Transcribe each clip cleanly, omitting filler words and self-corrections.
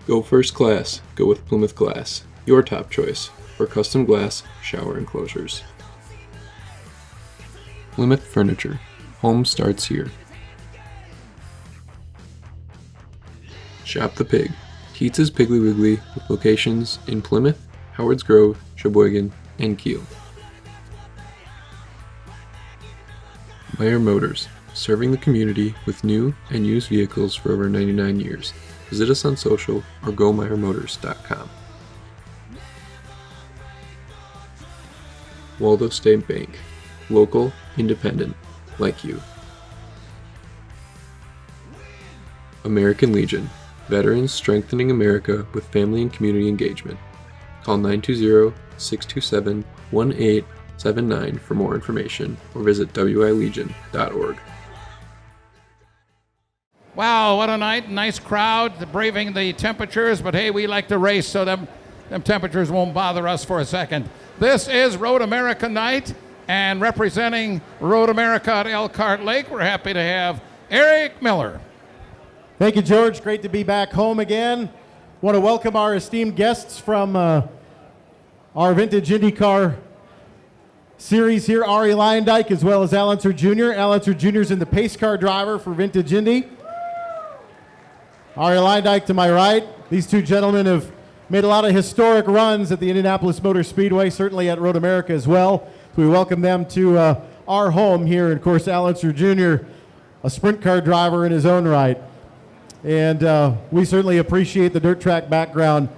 Go first class. Go with Plymouth Glass, your top choice for custom glass shower enclosures. Plymouth Furniture. Home starts here. Shop the Pig. Keats's Piggly Wiggly with locations in Plymouth, Howards Grove, Sheboygan, and Kiel. Meyer Motors. Serving the community with new and used vehicles for over 99 years. Visit us on social or gomeyermotors.com. Waldo State Bank. Local, independent, like you. American Legion. Veterans strengthening America with family and community engagement. Call 920-627-1879 for more information or visit wilegion.org. Wow, what a night. Nice crowd, braving the temperatures, but hey, we like to race, so them temperatures won't bother us for a second. This is Road America Night, and representing Road America at Elkhart Lake, we're happy to have Eric Miller. Thank you, George. Great to be back home again. Want to welcome our esteemed guests from our Vintage IndyCar series here, Ari Leyendyke, as well as Al Unser Jr. Al Unser Jr. is in the pace car driver for Vintage Indy. Ari Leyendyke to my right. These two gentlemen have made a lot of historic runs at the Indianapolis Motor Speedway, certainly at Road America as well. So we welcome them to our home here. And of course, Al Unser Jr., a sprint car driver in his own right. And we certainly appreciate the dirt track background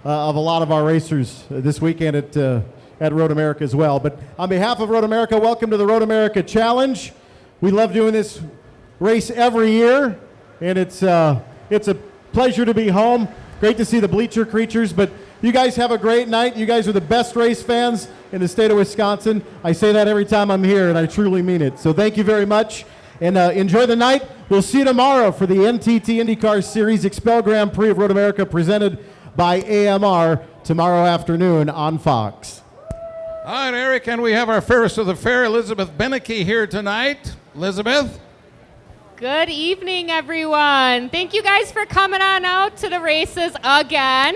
of a lot of our racers this weekend at Road America as well. But on behalf of Road America, welcome to the Road America Challenge. We love doing this race every year, and it's a pleasure to be home. Great to see the bleacher creatures, but you guys have a great night. You guys are the best race fans in the state of Wisconsin. I say that every time I'm here, and I truly mean it. So thank you very much, and enjoy the night. We'll see you tomorrow for the NTT IndyCar Series Expel Grand Prix of Road America presented by AMR tomorrow afternoon on Fox. All right, Eric, and we have our fairest of the fair, Elizabeth Beneke, here tonight. Elizabeth? Good evening, everyone. Thank you guys for coming on out to the races again.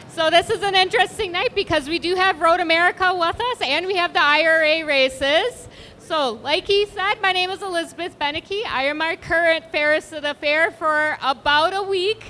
So this is an interesting night because we do have Road America with us and we have the IRA races. So like he said, my name is Elizabeth Beneke. I am our current fairest of the fair for about a week.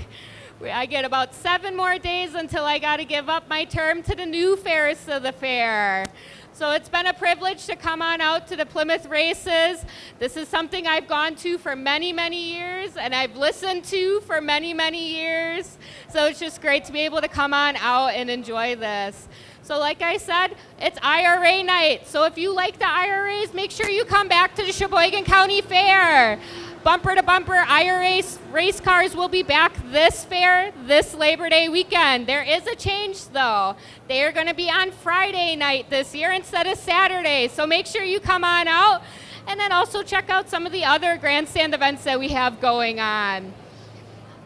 I get about 7 more days until I got to give up my term to the new fairest of the fair. So it's been a privilege to come on out to the Plymouth races. This is something I've gone to for many, many years, and I've listened to for many, many years. So it's just great to be able to come on out and enjoy this. So like I said, it's IRA night. So if you like the IRAs, make sure you come back to the Sheboygan County Fair. Bumper to bumper IRA race cars will be back this fair, this Labor Day weekend. There is a change though. They are going to be on Friday night this year instead of Saturday. So make sure you come on out and then also check out some of the other grandstand events that we have going on.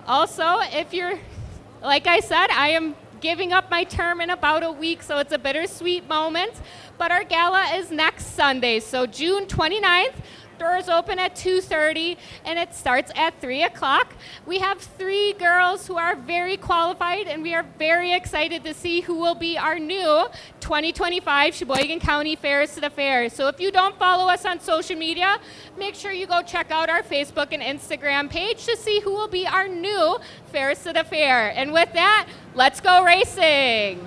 Also, if you're, like I said, I am giving up my term in about a week, so it's a bittersweet moment. But our gala is next Sunday, so June 29th. Doors open at 2:30 and it starts at 3 o'clock. We have 3 girls who are very qualified and we are very excited to see who will be our new 2025 Sheboygan County Fairest of the Fair. So if you don't follow us on social media, make sure you go check out our Facebook and Instagram page to see who will be our new Fairest of the Fair. And with that, let's go racing.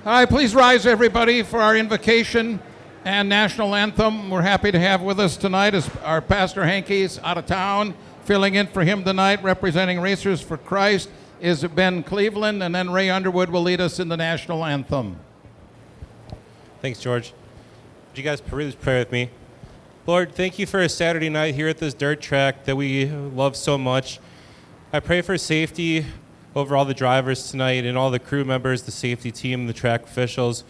All right, please rise, everybody, for our invocation and national anthem. We're happy to have with us tonight is our Pastor Hankey's out of town. Filling in for him tonight, representing Racers for Christ, is Ben Cleveland, and then Ray Underwood will lead us in the national anthem. Thanks, George. Would you guys please pray with me? Lord, thank you for a Saturday night here at this dirt track that we love so much. I pray for safety over all the drivers tonight and all the crew members, the safety team, the track officials,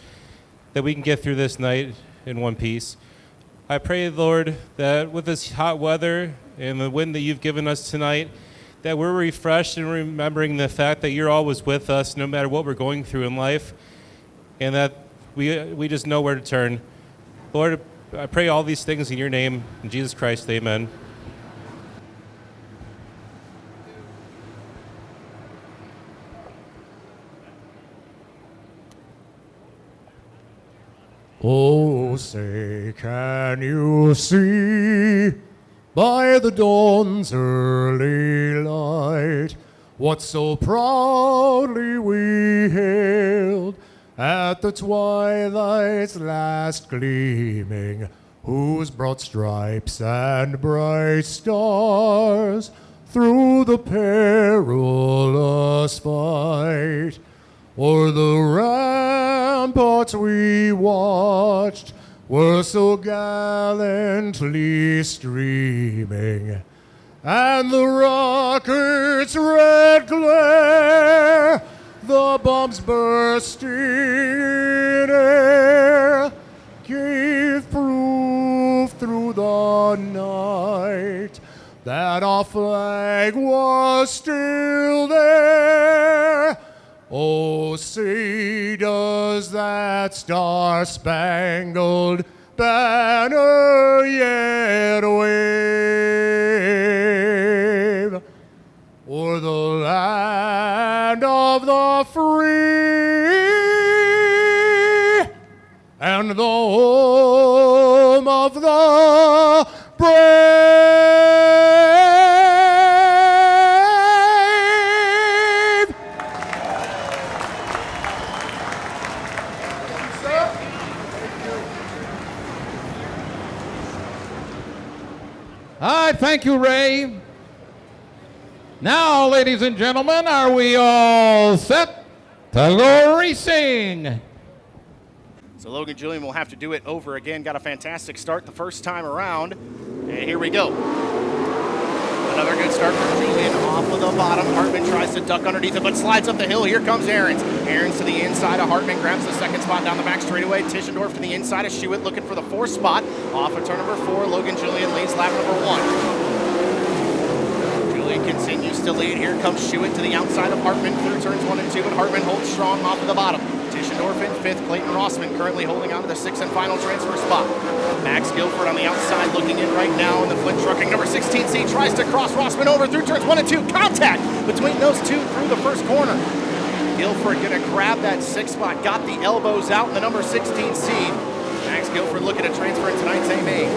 that we can get through this night in one piece. I pray, Lord, that with this hot weather and the wind that you've given us tonight, that we're refreshed and remembering the fact that you're always with us no matter what we're going through in life, and that we just know where to turn. Lord, I pray all these things in your name, in Jesus Christ, amen. Oh, say, can you see by the dawn's early light what so proudly we hailed at the twilight's last gleaming, whose broad stripes and bright stars through the perilous fight o'er the ramparts we watched were so gallantly streaming, and the rocket's red glare, the bombs bursting in air, gave proof through the night that our flag was still there. Oh, say, does that star-spangled banner yet wave o'er the land of the free and the home of the brave? All right, thank you, Ray. Now, ladies and gentlemen, are we all set to go racing? So Logan Julian will have to do it over again. Got a fantastic start the first time around. And here we go. Another good start from Julian off of the bottom. Hartman tries to duck underneath it, but slides up the hill. Here comes Ahrens. Ahrens to the inside of Hartman, grabs the second spot down the back straightaway. Tischendorf to the inside of Schuett, looking for the fourth spot. Off of turn number 4, Logan Julian leads lap number 1. Julian continues to lead. Here comes Schuett to the outside of Hartman through turns 1 and 2, but Hartman holds strong off of the bottom. Tischendorf in 5th. Clayton Rossman currently holding on to the 6th and final transfer spot. Max Guilford on the outside looking in right now in the Flint Trucking number 16C. Tries to cross Rossman over through turns 1 and 2. Contact between those two through the first corner. Guilford going to grab that 6th spot. Got the elbows out in the number 16 seed. Max Guilford looking to transfer in tonight's A-Main.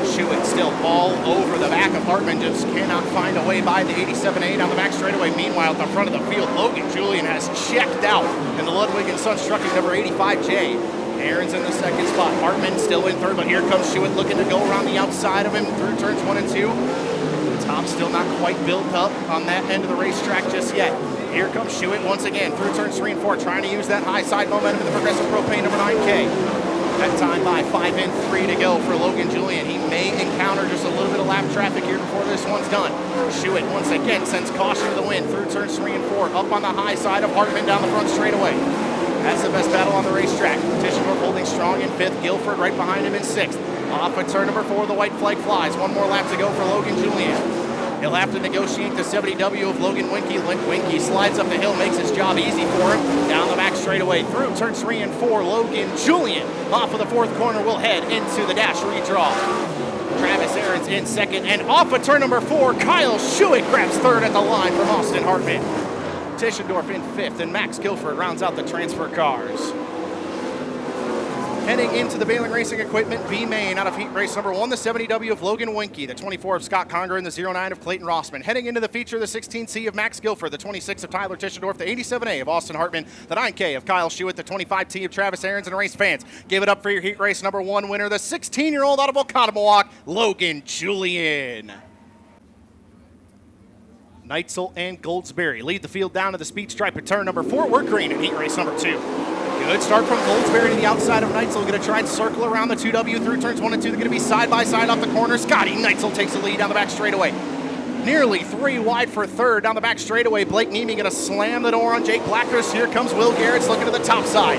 Schuett still all over the back of Hartman, just cannot find a way by the 87A down the back straightaway. Meanwhile, at the front of the field, Logan Julian has checked out in the Ludwig & Sons Trucking number 85J. Ahrens in the second spot. Hartman still in third, but here comes Schuett looking to go around the outside of him through turns 1 and 2. The top still not quite built up on that end of the racetrack just yet. Here comes Schuett once again through turns 3 and 4, trying to use that high side momentum in the Progressive Propane number 9K. That time by 5 and 3 to go for Logan Julian. He may encounter just a little bit of lap traffic here before this one's done. Schuett once again sends caution to the wind through turns 3 and 4, up on the high side of Hartman down the front straightaway. That's the best battle on the racetrack. Tischendorf holding strong in 5th, Guilford right behind him in 6th. Off at turn number 4, the white flag flies. One more lap to go for Logan Julian. He'll have to negotiate the 70W of Logan Winke. Winke slides up the hill, makes his job easy for him. Down the back straightaway through turns 3 and 4, Logan Julian off of the 4th corner will head into the dash redraw. Travis Ahrens in 2nd, and off of turn number 4, Kyle Schuett grabs 3rd at the line from Austin Hartman. Tischendorf in 5th, and Max Guilford rounds out the transfer cars. Heading into the Baling Racing Equipment B-Main out of heat race number 1, the 70W of Logan Winke, the 24 of Scott Conger, and the 09 of Clayton Rossman. Heading into the feature, the 16C of Max Guilford, the 26 of Tyler Tischendorf, the 87A of Austin Hartman, the 9K of Kyle Schuett, the 25T of Travis Ahrens, and race fans. Give it up for your heat race number 1 winner, the 16-year-old out of Oconomowoc, Logan Julian. Neitzel and Goldsberry lead the field down to the speed stripe at turn number 4. We're green in heat race number 2. Good start from Goldsberry to the outside of Neitzel. Going to try and circle around the 2W through turns 1 and 2. They're going to be side by side off the corner. Scotty Neitzel takes the lead down the back straightaway. Nearly 3 wide for 3rd down the back straightaway. Blake Niemi going to slam the door on Jake Blackhurst. Here comes Will Garrett's looking to the top side.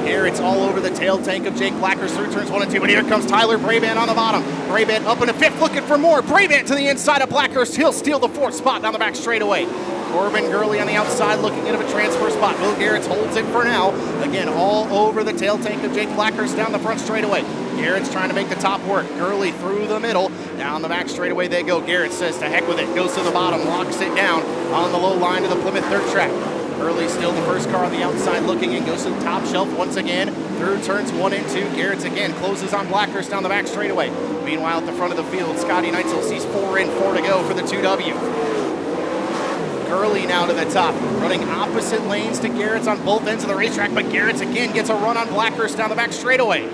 Garrett's all over the tail tank of Jake Blackhurst through turns 1 and 2. But here comes Tyler Brabant on the bottom. Brabant up into 5th looking for more. Brabant to the inside of Blackhurst. He'll steal the 4th spot down the back straightaway. Corbin Gurley on the outside looking into a transfer spot. Will Garrett holds it for now. Again, all over the tail tank of Jake Blackhurst down the front straightaway. Garrett's trying to make the top work. Gurley through the middle. Down the back straightaway they go. Garrett says to heck with it. Goes to the bottom, locks it down on the low line of the Plymouth dirt track. Early still the first car on the outside looking in, goes to the top shelf once again. Through turns 1 and 2. Garrett's again closes on Blackhurst down the back straightaway. Meanwhile, at the front of the field, Scotty Neitzel sees 4 in, 4 to go for the 2W. Gurley now to the top, running opposite lanes to Garrett's on both ends of the racetrack, but Garrett's again gets a run on Blackhurst down the back straightaway.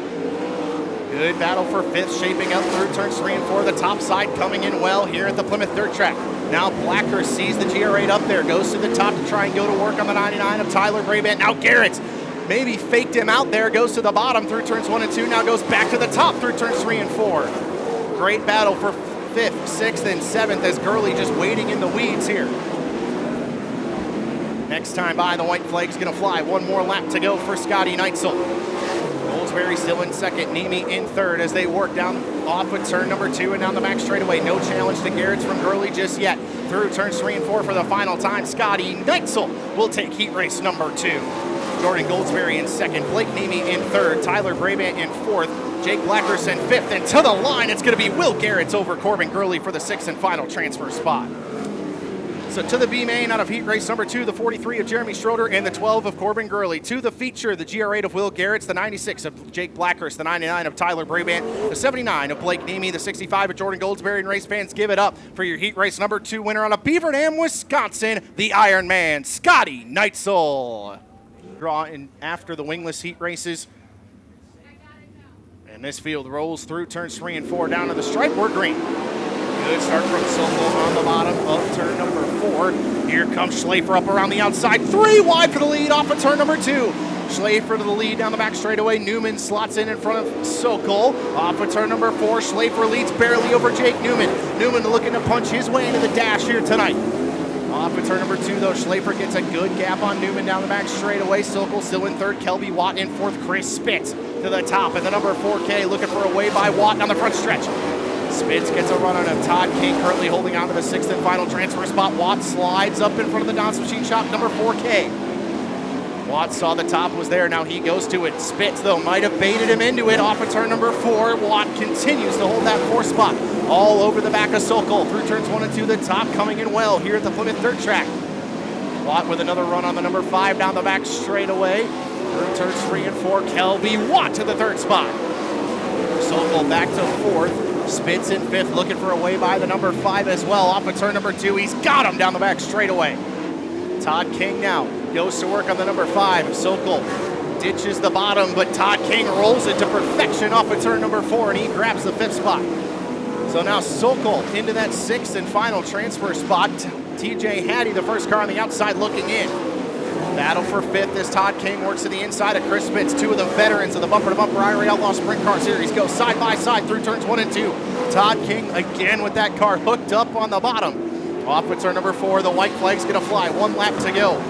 Good battle for 5th, shaping up through turns 3 and 4. The top side coming in well here at the Plymouth Dirt Track. Now Blackhurst sees the GR8 up there, goes to the top to try and go to work on the 99 of Tyler Brabant. Now Garrett's maybe faked him out there, goes to the bottom through turns 1 and 2, now goes back to the top through turns 3 and 4. Great battle for 5th, 6th, and 7th as Gurley just waiting in the weeds here. Next time by, the white flag's gonna fly. One more lap to go for Scotty Neitzel. Goldsberry still in second, Nemi in third as they work down off of turn number 2 and down the back straightaway. No challenge to Garrett's from Gurley just yet. Through turns 3 and 4 for the final time, Scotty Neitzel will take heat race number 2. Jordan Goldsberry in second, Blake Nemi in third, Tyler Brabant in fourth, Jake Blackhurst in 5th, and to the line it's going to be Will Garrett's over Corbin Gurley for the 6th and final transfer spot. So to the B main out of heat race number 2, the 43 of Jeremy Schroeder and the 12 of Corbin Gurley. To the feature, the GR8 of Will Garrett's, the 96 of Jake Blackhurst, the 99 of Tyler Brabant, the 79 of Blake Nemi, the 65 of Jordan Goldsberry, and race fans give it up for your heat race number 2 winner out of Beaver Dam, Wisconsin, the Iron Man, Scotty Neitzel. Draw in after the wingless heat races. And this field rolls through turns 3 and 4 down to the stripe. We're green. Good start from Sokol on the bottom of turn number 4. Here comes Schlafer up around the outside. 3 wide for the lead off of turn number 2. Schlafer to the lead down the back straightaway. Newman slots in front of Sokol. Off of turn number 4, Schlafer leads barely over Jake Newman. Newman looking to punch his way into the dash here tonight. Off of turn number 2, though, Schlafer gets a good gap on Newman down the back straightaway. Sokol still in third. Kelby Watt in fourth. Chris Spitz to the top. And the number 4K looking for a way by Watt on the front stretch. Spitz gets a run on him. Todd King currently holding on to the 6th and final transfer spot. Watt slides up in front of the Don's Machine Shop, number 4K. Watt saw the top was there. Now he goes to it. Spitz, though, might have baited him into it off of turn number 4. Watt continues to hold that 4th spot all over the back of Sokol. Through turns 1 and 2, the top coming in well here at the Plymouth Dirt Track. Watt with another run on the number 5 down the back straightaway. Through turns 3 and 4, Kelby Watt to the 3rd spot. Sokol back to 4th. Spitz in 5th, looking for a way by the number 5 as well. Off of turn number 2, he's got him down the back straightaway. Todd King now goes to work on the number 5. Sokol ditches the bottom, but Todd King rolls it to perfection off of turn number 4, and he grabs the 5th spot. So now Sokol into that 6th and final transfer spot. TJ Hattie, the first car on the outside, looking in. Battle for 5th as Todd King works to the inside of Chris Spitz. 2 of the veterans of the Bumper to Bumper IRA Outlaw Sprint Car Series go side by side through turns 1 and 2. Todd King again with that car hooked up on the bottom. Off with turn number 4, the white flag's gonna fly. 1 lap to go.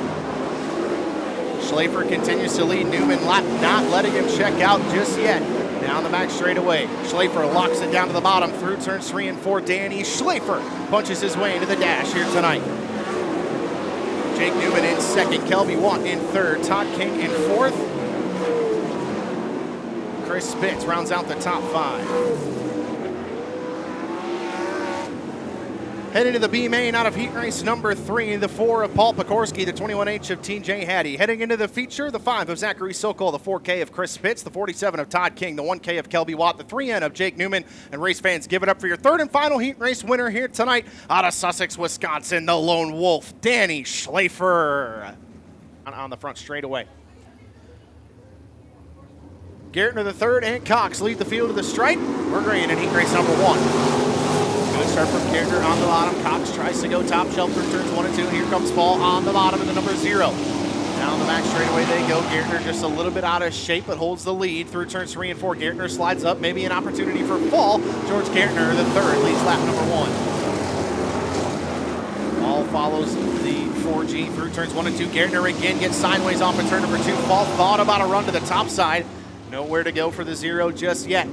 Schlafer continues to lead. Newman not letting him check out just yet. Down the back straightaway. Schlafer locks it down to the bottom through turns 3 and 4. Danny Schlafer punches his way into the dash here tonight. Jake Newman in second, Kelby Watt in third, Todd King in 4th. Chris Spitz rounds out the top 5. Heading to the B main out of heat race number 3, the 4 of Paul Pekorski, the 21H of TJ Hattie. Heading into the feature, the 5 of Zachary Sokol, the 4K of Chris Spitz, the 47 of Todd King, the 1K of Kelby Watt, the 3N of Jake Newman. And race fans, give it up for your 3rd and final heat race winner here tonight out of Sussex, Wisconsin, the Lone Wolf, Danny Schlafer. On the front straightaway. Gartner the 3rd and Cox lead the field to the stripe. We're green in heat race number 1. Good start from Gartner on the bottom. Cox tries to go top shelf through turns 1 and 2. Here comes Fall on the bottom in the number 0. Down the back straightaway they go. Gartner just a little bit out of shape, but holds the lead through turns 3 and 4. Gartner slides up, maybe an opportunity for Fall. George Gartner, the 3rd, leads lap number 1. Fall follows the 4G through turns 1 and 2. Gartner again gets sideways off of turn number 2. Fall thought about a run to the top side. Nowhere to go for the 0 just yet.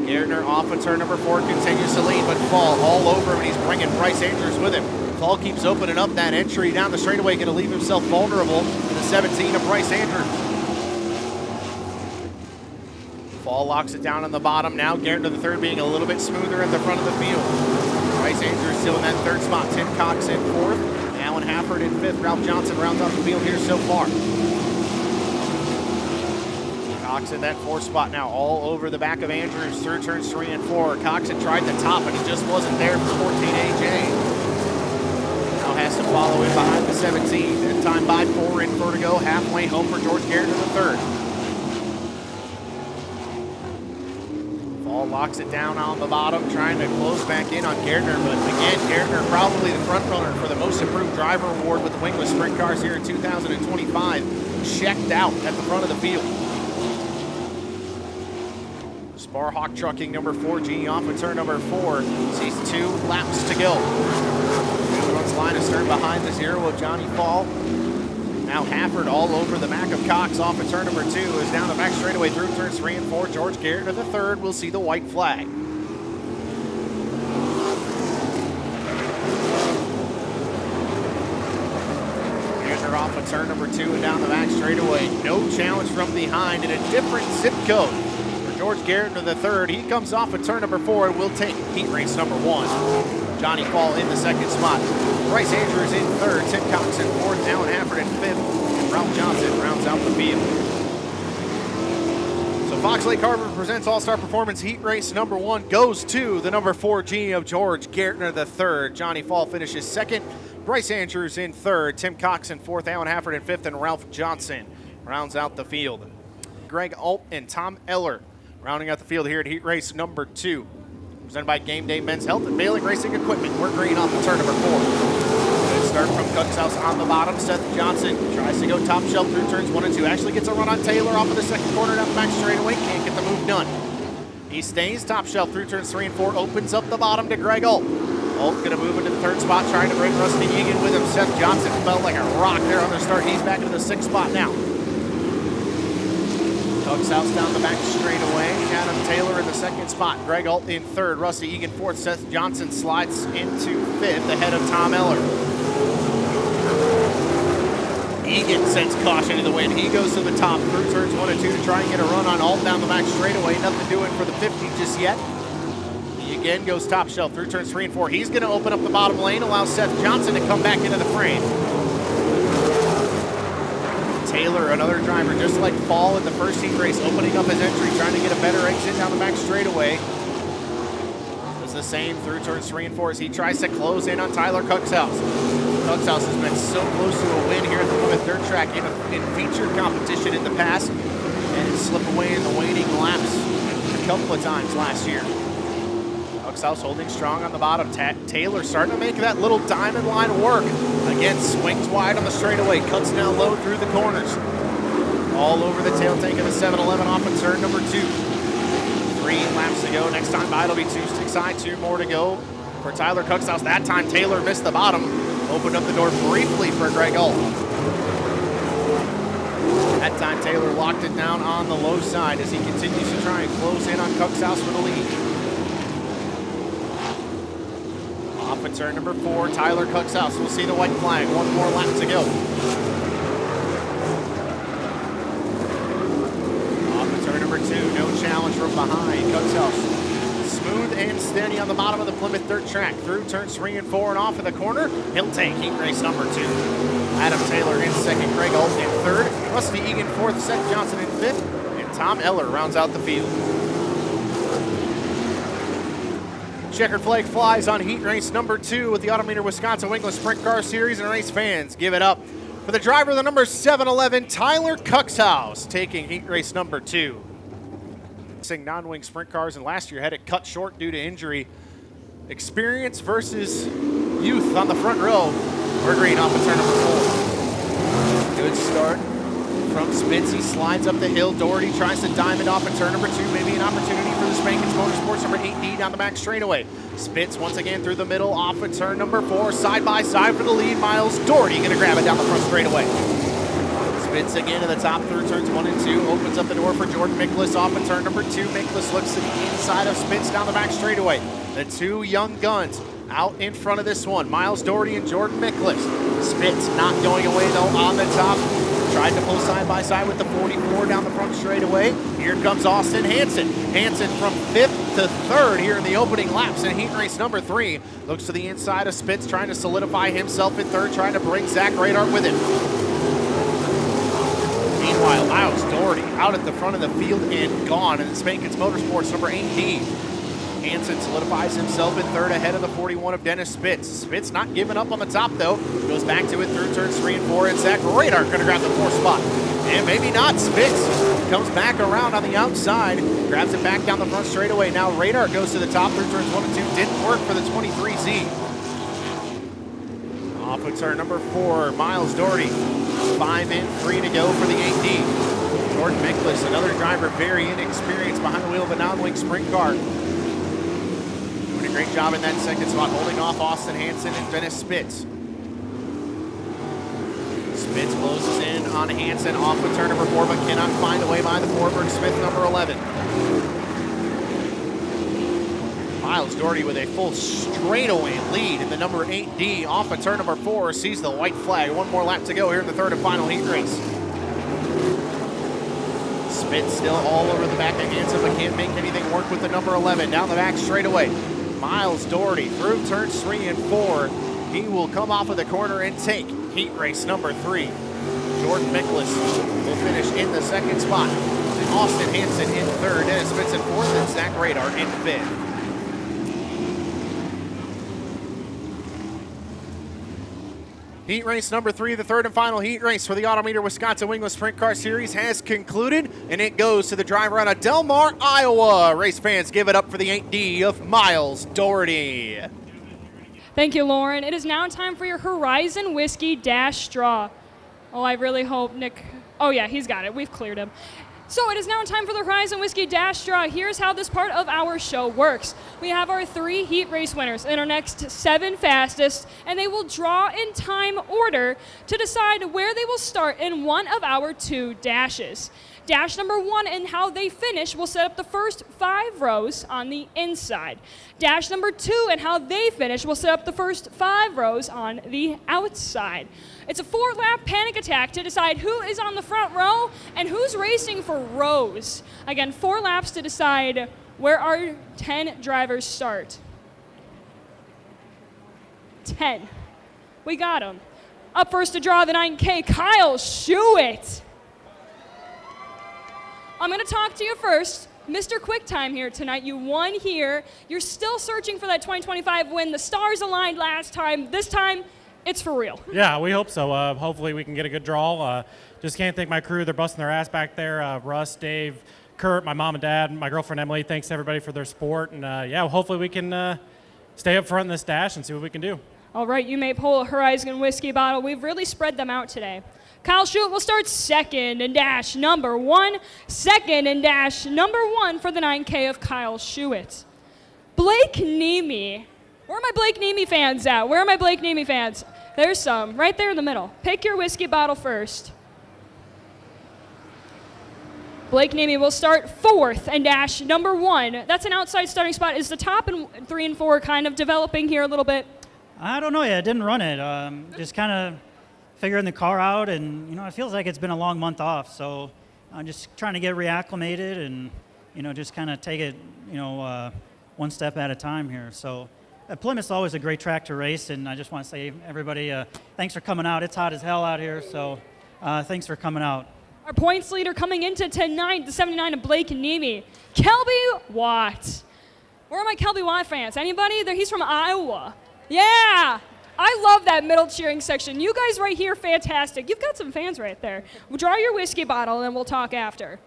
Gartner off of turn number 4 continues to lead, but Fall all over him, and he's bringing Bryce Andrews with him. Fall keeps opening up that entry down the straightaway, going to leave himself vulnerable to the 17 of Bryce Andrews. Fall locks it down on the bottom. Now Gartner the 3rd being a little bit smoother at the front of the field. Bryce Andrews still in that 3rd spot. Tim Cox in 4th. Alan Hafford in 5th. Ralph Johnson rounds out the field here so far. Cox in that 4th spot now, all over the back of Andrews through turns 3 and 4. Cox had tried the top, but he just wasn't there for 14 AJ. Now has to follow in behind the 17. And time by 4 in Vertigo, halfway home for George Garrett in the 3rd. Fall locks it down on the bottom, trying to close back in on Gardner, but again, Gardner probably the front runner for the most improved driver award with the wingless sprint cars here in 2025. Checked out at the front of the field. Sparhawk Trucking number 4G off of turn number 4. Sees 2 laps to go. Runs line of stern behind the 0 of Johnny Fall. Now Hafford all over the back of Cox off of turn number 2 is down the back straightaway through turns 3 and 4. George Garrett to the 3rd. We'll see the white flag. Garrett off of turn number 2 and down the back straightaway. No challenge from behind in a different zip code. George Garrett to the 3rd. He comes off of turn number 4 and will take heat race number 1. Johnny Fall in the 2nd spot. Bryce Andrews in 3rd. Tim Cox in 4th. Alan Hafford in 5th. And Ralph Johnson rounds out the field. So Fox Lake Harbor presents All-Star Performance heat race number 1 goes to the number 4G of George Garrett the 3rd. Johnny Fall finishes 2nd. Bryce Andrews in 3rd. Tim Cox in 4th. Alan Hafford in 5th. And Ralph Johnson rounds out the field. Greg Alt and Tom Eller rounding out the field here at heat race number 2. Presented by Game Day Men's Health and Bailey Racing Equipment. We're green off of turn number 4. Good start from Cook's House on the bottom. Seth Johnson tries to go top shelf through turns 1 and 2. Actually gets a run on Taylor off of the 2nd corner down the back straightaway. Can't get the move done. He stays top shelf through turns 3 and 4. Opens up the bottom to Greg Alt. Alt gonna move into the 3rd spot, trying to bring Rusty Egan with him. Seth Johnson felt like a rock there on the start. He's back into the 6th spot now. Cook's House down the back straightaway. Adam Taylor in the 2nd spot. Greg Alt in 3rd. Rusty Egan 4th. Seth Johnson slides into 5th ahead of Tom Eller. Egan sends caution to the wind. He goes to the top through turns 1 and 2 to try and get a run on Alt down the back straightaway. Nothing doing for the 50 just yet. He again goes top shelf through turns 3 and 4. He's going to open up the bottom lane, allow Seth Johnson to come back into the frame. Taylor, another driver just like Fall in the first heat race, opening up his entry, trying to get a better exit down the back straightaway. Does the same through turns 3 and 4 as he tries to close in on Tyler Cook's House. Cook's House has been so close to a win here at the Plymouth Dirt Track in featured competition in the past, and slip away in the waiting laps a couple of times last year. Cook's House holding strong on the bottom. Taylor starting to make that little diamond line work. Again, swings wide on the straightaway, cuts down low through the corners. All over the tail tank of the 7-Eleven off of turn number 2. 3 laps to go. Next time by, it'll be 2 sticks high, 2 more to go for Tyler Cook's House. That time, Taylor missed the bottom. Opened up the door briefly for Greg Alt. That time, Taylor locked it down on the low side as he continues to try and close in on Cook's House for the lead. Off at turn number 4, Tyler Cook's House. We'll see the white flag. 1 more lap to go. Off at turn number 2, no challenge from behind. Cook's House smooth and steady on the bottom of the Plymouth Dirt Track. Through turns 3 and 4 and off of the corner. He'll take heat race number 2. Adam Taylor in 2nd, Greg Alt in 3rd. Rusty Egan 4th, Seth Johnson in 5th. And Tom Eller rounds out the field. Checkered flag flies on heat race number 2 with the Autometer Wisconsin wingLESS Sprint Car Series, and race fans give it up for the driver of the number 7-Eleven, Tyler Cook's House, taking heat race number 2. Non-wing sprint cars, and last year had it cut short due to injury. Experience versus youth on the front row. We're green off of turn number 4. Good start from Spitz. He slides up the hill. Doherty tries to diamond off at turn number 2. Maybe an opportunity for the Spankins Motorsports number 8D down the back straightaway. Spitz once again through the middle off at turn number 4. Side by side for the lead. Miles Doherty going to grab it down the front straightaway. Spitz again to the top through turns 1 and 2. Opens up the door for Jordan Miklas off at turn number 2. Miklas looks to the inside of Spitz down the back straightaway. The 2 young guns out in front of this one. Miles Doherty and Jordan Miklas. Spitz not going away though on the top. Tried to pull side by side with the 44 down the front straightaway. Here comes Austin Hansen. Hansen from 5th to 3rd here in the opening laps in heat race number 3. Looks to the inside of Spitz, trying to solidify himself in 3rd, trying to bring Zach Radar with him. Meanwhile, Miles Doherty out at the front of the field and gone in Spankins Motorsports number 8D. Hansen solidifies himself in 3rd ahead of the 41 of Dennis Spitz. Spitz not giving up on the top though. Goes back to it through turns 3 and 4, and Zach Radar gonna grab the 4th spot. And maybe not. Spitz comes back around on the outside, grabs it back down the front straightaway. Now Radar goes to the top through turns 1 and 2. Didn't work for the 23Z. Off of turn number 4, Miles Doherty. 5 in, 3 to go for the 8D. Jordan Miklas, another driver very inexperienced behind the wheel of a non-wing sprint car. Doing a great job in that second spot, holding off Austin Hansen and Dennis Spitz. Spitz closes in on Hansen off with turn number 4, but cannot find a way by the Forberg Smith number 11. Miles Doherty with a full straightaway lead in the number 8D off of turn number 4, sees the white flag. One more lap to go here in the 3rd and final heat race. Spitz still all over the back of Hansen, but can't make anything work with the number 11. Down the back straightaway, Miles Doherty through turns 3 and 4. He will come off of the corner and take heat race number 3. Jordan Miklas will finish in the 2nd spot. Austin Hansen in 3rd, Dennis Spitz in 4th, and Zach Radar in 5th. Heat race number 3, the 3rd and final heat race for the Autometer Wisconsin wingLESS Sprint Car Series has concluded, and it goes to the driver out of Delmar, Iowa. Race fans, give it up for the 8D of Miles Doherty. Thank you, Lauren. It is now time for your Horizon Whiskey Dash Straw. Oh, I really hope Nick... Oh, yeah, he's got it. We've cleared him. So it is now time for the Horizon Whiskey Dash Straw. Here's how this part of our show works. We have our 3 heat race winners and our next 7 fastest, and they will draw in time order to decide where they will start in one of our 2 dashes. Dash number 1 and how they finish will set up the first 5 rows on the inside. Dash number 2 and how they finish will set up the first 5 rows on the outside. It's a 4-lap panic attack to decide who is on the front row and who's racing for rows. Again, 4 laps to decide where our 10 drivers start. 10. We got them. Up first to draw the 9K, Kyle Schuett. I'm going to talk to you first. Mr. QuickTime here tonight. You won here. You're still searching for that 2025 win. The stars aligned last time. This time, it's for real. Yeah, we hope so. Hopefully we can get a good draw. Just can't thank my crew. They're busting their ass back there. Russ, Dave, Kurt, my mom and dad, my girlfriend Emily. Thanks everybody for their support. And yeah, hopefully we can stay up front in this dash and see what we can do. All right, you may pull a Horizon whiskey bottle. We've really spread them out today. Kyle Schuett will start second in dash number 1. Second in dash number 1 for the 9K of Kyle Schuett. Blake Nemi. Where are my Blake Nemi fans at? Where are my Blake Nemi fans? There's some, right there in the middle. Pick your whiskey bottle first. Blake Nemi will start 4th in dash number 1. That's an outside starting spot. Is the top and 3 and 4 kind of developing here a little bit? I don't know yet. I didn't run it. Just kind of figuring the car out, and you know, it feels like it's been a long month off, so I'm just trying to get reacclimated and just kind of take it one step at a time here. So Plymouth's always a great track to race, and I just want to say everybody thanks for coming out. It's hot as hell out here, so thanks for coming out. Our points leader coming into tonight, the 79 of Blake Nemi, Kelby Watt. Where are my Kelby Watt fans? Anybody? He's from Iowa. Yeah! I love that middle cheering section. You guys right here, fantastic. You've got some fans right there. We'll draw your whiskey bottle and we'll talk after.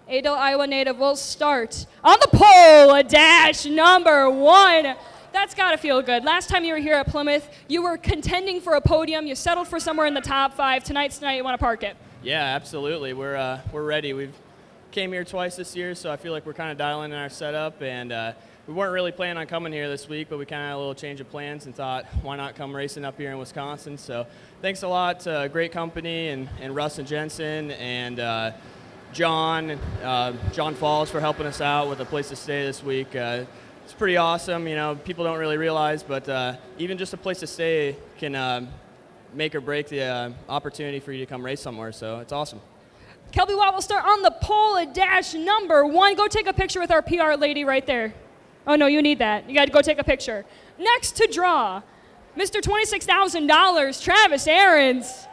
Adel, Iowa native, will start on the pole, dash number 1. That's got to feel good. Last time you were here at Plymouth, you were contending for a podium. You settled for somewhere in the top 5. Tonight's the night you want to park it. Yeah, absolutely. We're ready. We've came here twice this year, so I feel like we're kind of dialing in our setup, and we weren't really planning on coming here this week, but we kind of had a little change of plans and thought, why not come racing up here in Wisconsin? So thanks a lot to great company and Russ and Jensen and John Falls for helping us out with a place to stay this week. It's pretty awesome. People don't really realize, but even just a place to stay can make or break the opportunity for you to come race somewhere. So it's awesome. Kelby Watt will start on the pole at dash number 1. Go take a picture with our PR lady right there. Oh, no, you need that. You got to go take a picture. Next to draw, Mr. $26,000, Travis Aarons.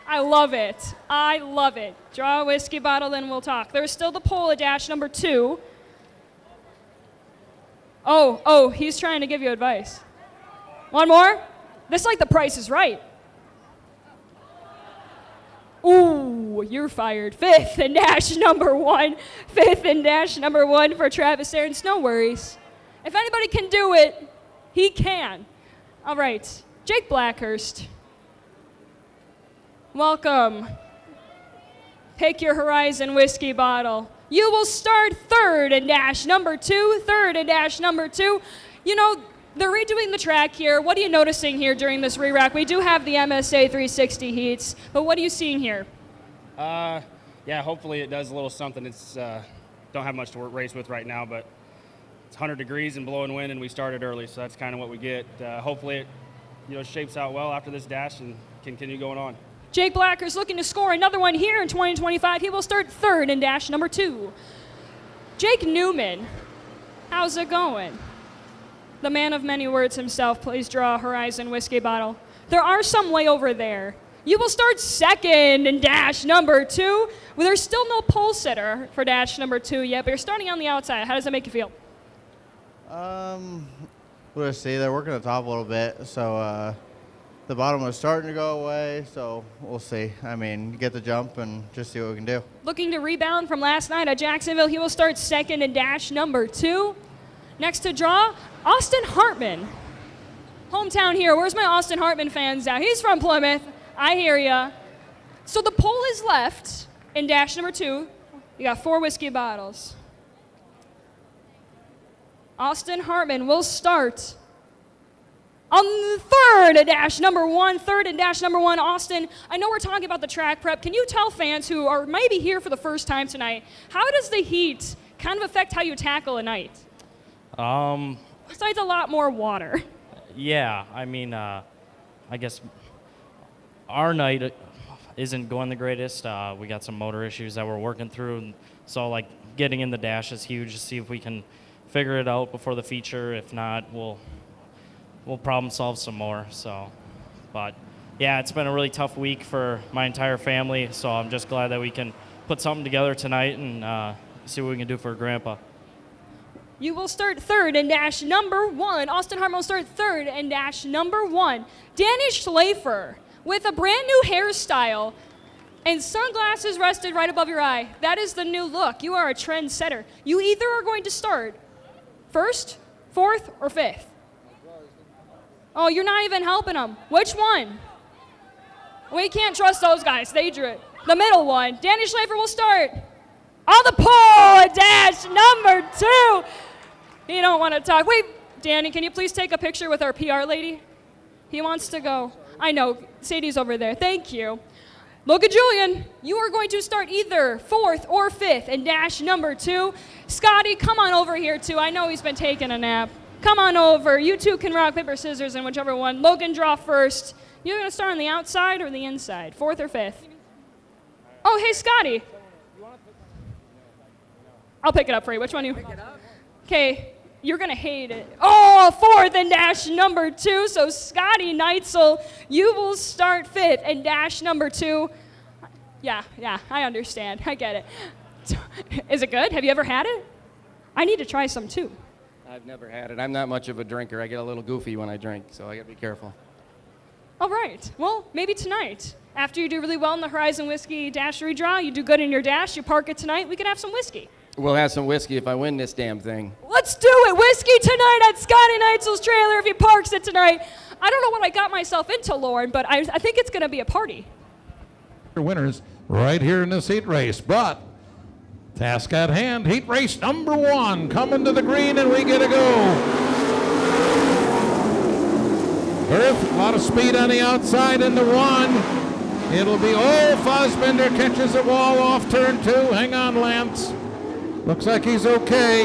I love it. I love it. Draw a whiskey bottle, then we'll talk. There's still the pole at dash number 2. Oh, he's trying to give you advice. One more? This is like the Price is Right. Ooh, you're fired. 5th and dash number 1. 5th and dash number 1 for Travis Aarons. No worries. If anybody can do it, he can. All right, Jake Blackhurst. Welcome. Take your Horizon whiskey bottle. You will start 3rd and dash number 2. 3rd and dash number 2. You know, they're redoing the track here. What are you noticing here during this re-rack? We do have the MSA 360 heats, but what are you seeing here? Yeah, hopefully it does a little something. It's don't have much to race with right now, but it's 100 degrees and blowing wind, and we started early, so that's kind of what we get. Hopefully it shapes out well after this dash and continue going on. Jake Blacker's looking to score another one here in 2025. He will start 3rd in dash number 2. Jake Newman, how's it going? The man of many words himself, please draw a Horizon whiskey bottle. There are some way over there. You will start 2nd in dash number 2. Well, there's still no pole sitter for dash number 2 yet, but you're starting on the outside. How does that make you feel? We'll just see. They're working the top a little bit, so the bottom was starting to go away, so we'll see. I mean, get the jump and just see what we can do. Looking to rebound from last night at Jacksonville, he will start 2nd in dash number 2. Next to draw, Austin Hartman. Hometown hero. Where's my Austin Hartman fans out? He's from Plymouth. I hear ya. So the pole is left in dash number 2. You got 4 whiskey bottles. Austin Hartman will start on the 3rd in dash number 1. 3rd in dash number 1. Austin, I know we're talking about the track prep. Can you tell fans who are maybe here for the first time tonight, how does the heat kind of affect how you tackle a night? Besides a lot more water. Yeah, I mean, I guess our night isn't going the greatest. We got some motor issues that we're working through, so like getting in the dash is huge to see if we can figure it out before the feature. If not, we'll problem solve some more. So, but yeah, it's been a really tough week for my entire family. So I'm just glad that we can put something together tonight and see what we can do for Grandpa. You will start 3rd in dash number 1. Austin Hartman will start 3rd in dash number 1. Danny Schleifer with a brand new hairstyle and sunglasses rested right above your eye. That is the new look. You are a trendsetter. You either are going to start 1st, 4th, or 5th. Oh, you're not even helping them. Which one? We can't trust those guys. They drew it. The middle one. Danny Schleifer will start on the pole, dash number 2. You don't want to talk. Wait, Danny, can you please take a picture with our PR lady? He wants to go. I know, Sadie's over there. Thank you. Logan Julian, you are going to start either 4th or 5th in dash number 2. Scotty, come on over here too. I know he's been taking a nap. Come on over. You two can rock, paper, scissors, and whichever one. Logan, draw first. You're going to start on the outside or the inside? 4th or 5th? Oh, hey, Scotty. I'll pick it up for you. Which one you? Pick it up. Okay, you're going to hate it. Oh, 4th in dash number 2. So Scotty Neitzel, you will start 5th in dash number 2. Yeah, I understand. I get it. Is it good? Have you ever had it? I need to try some too. I've never had it. I'm not much of a drinker. I get a little goofy when I drink, so I got to be careful. All right. Well, maybe tonight. After you do really well in the Horizon Whiskey Dash redraw, you do good in your dash, you park it tonight, we can have some whiskey. We'll have some whiskey if I win this damn thing. Let's do it. Whiskey tonight at Scotty Neitzel's trailer if he parks it tonight. I don't know what I got myself into, Lauren, but I think it's going to be a party. Winners right here in this heat race, but task at hand, heat race number 1, coming to the green, and we get a go. Earth, a lot of speed on the outside into 1. It'll be Fassbender catches the wall off turn 2. Hang on, Lance. Looks like he's okay.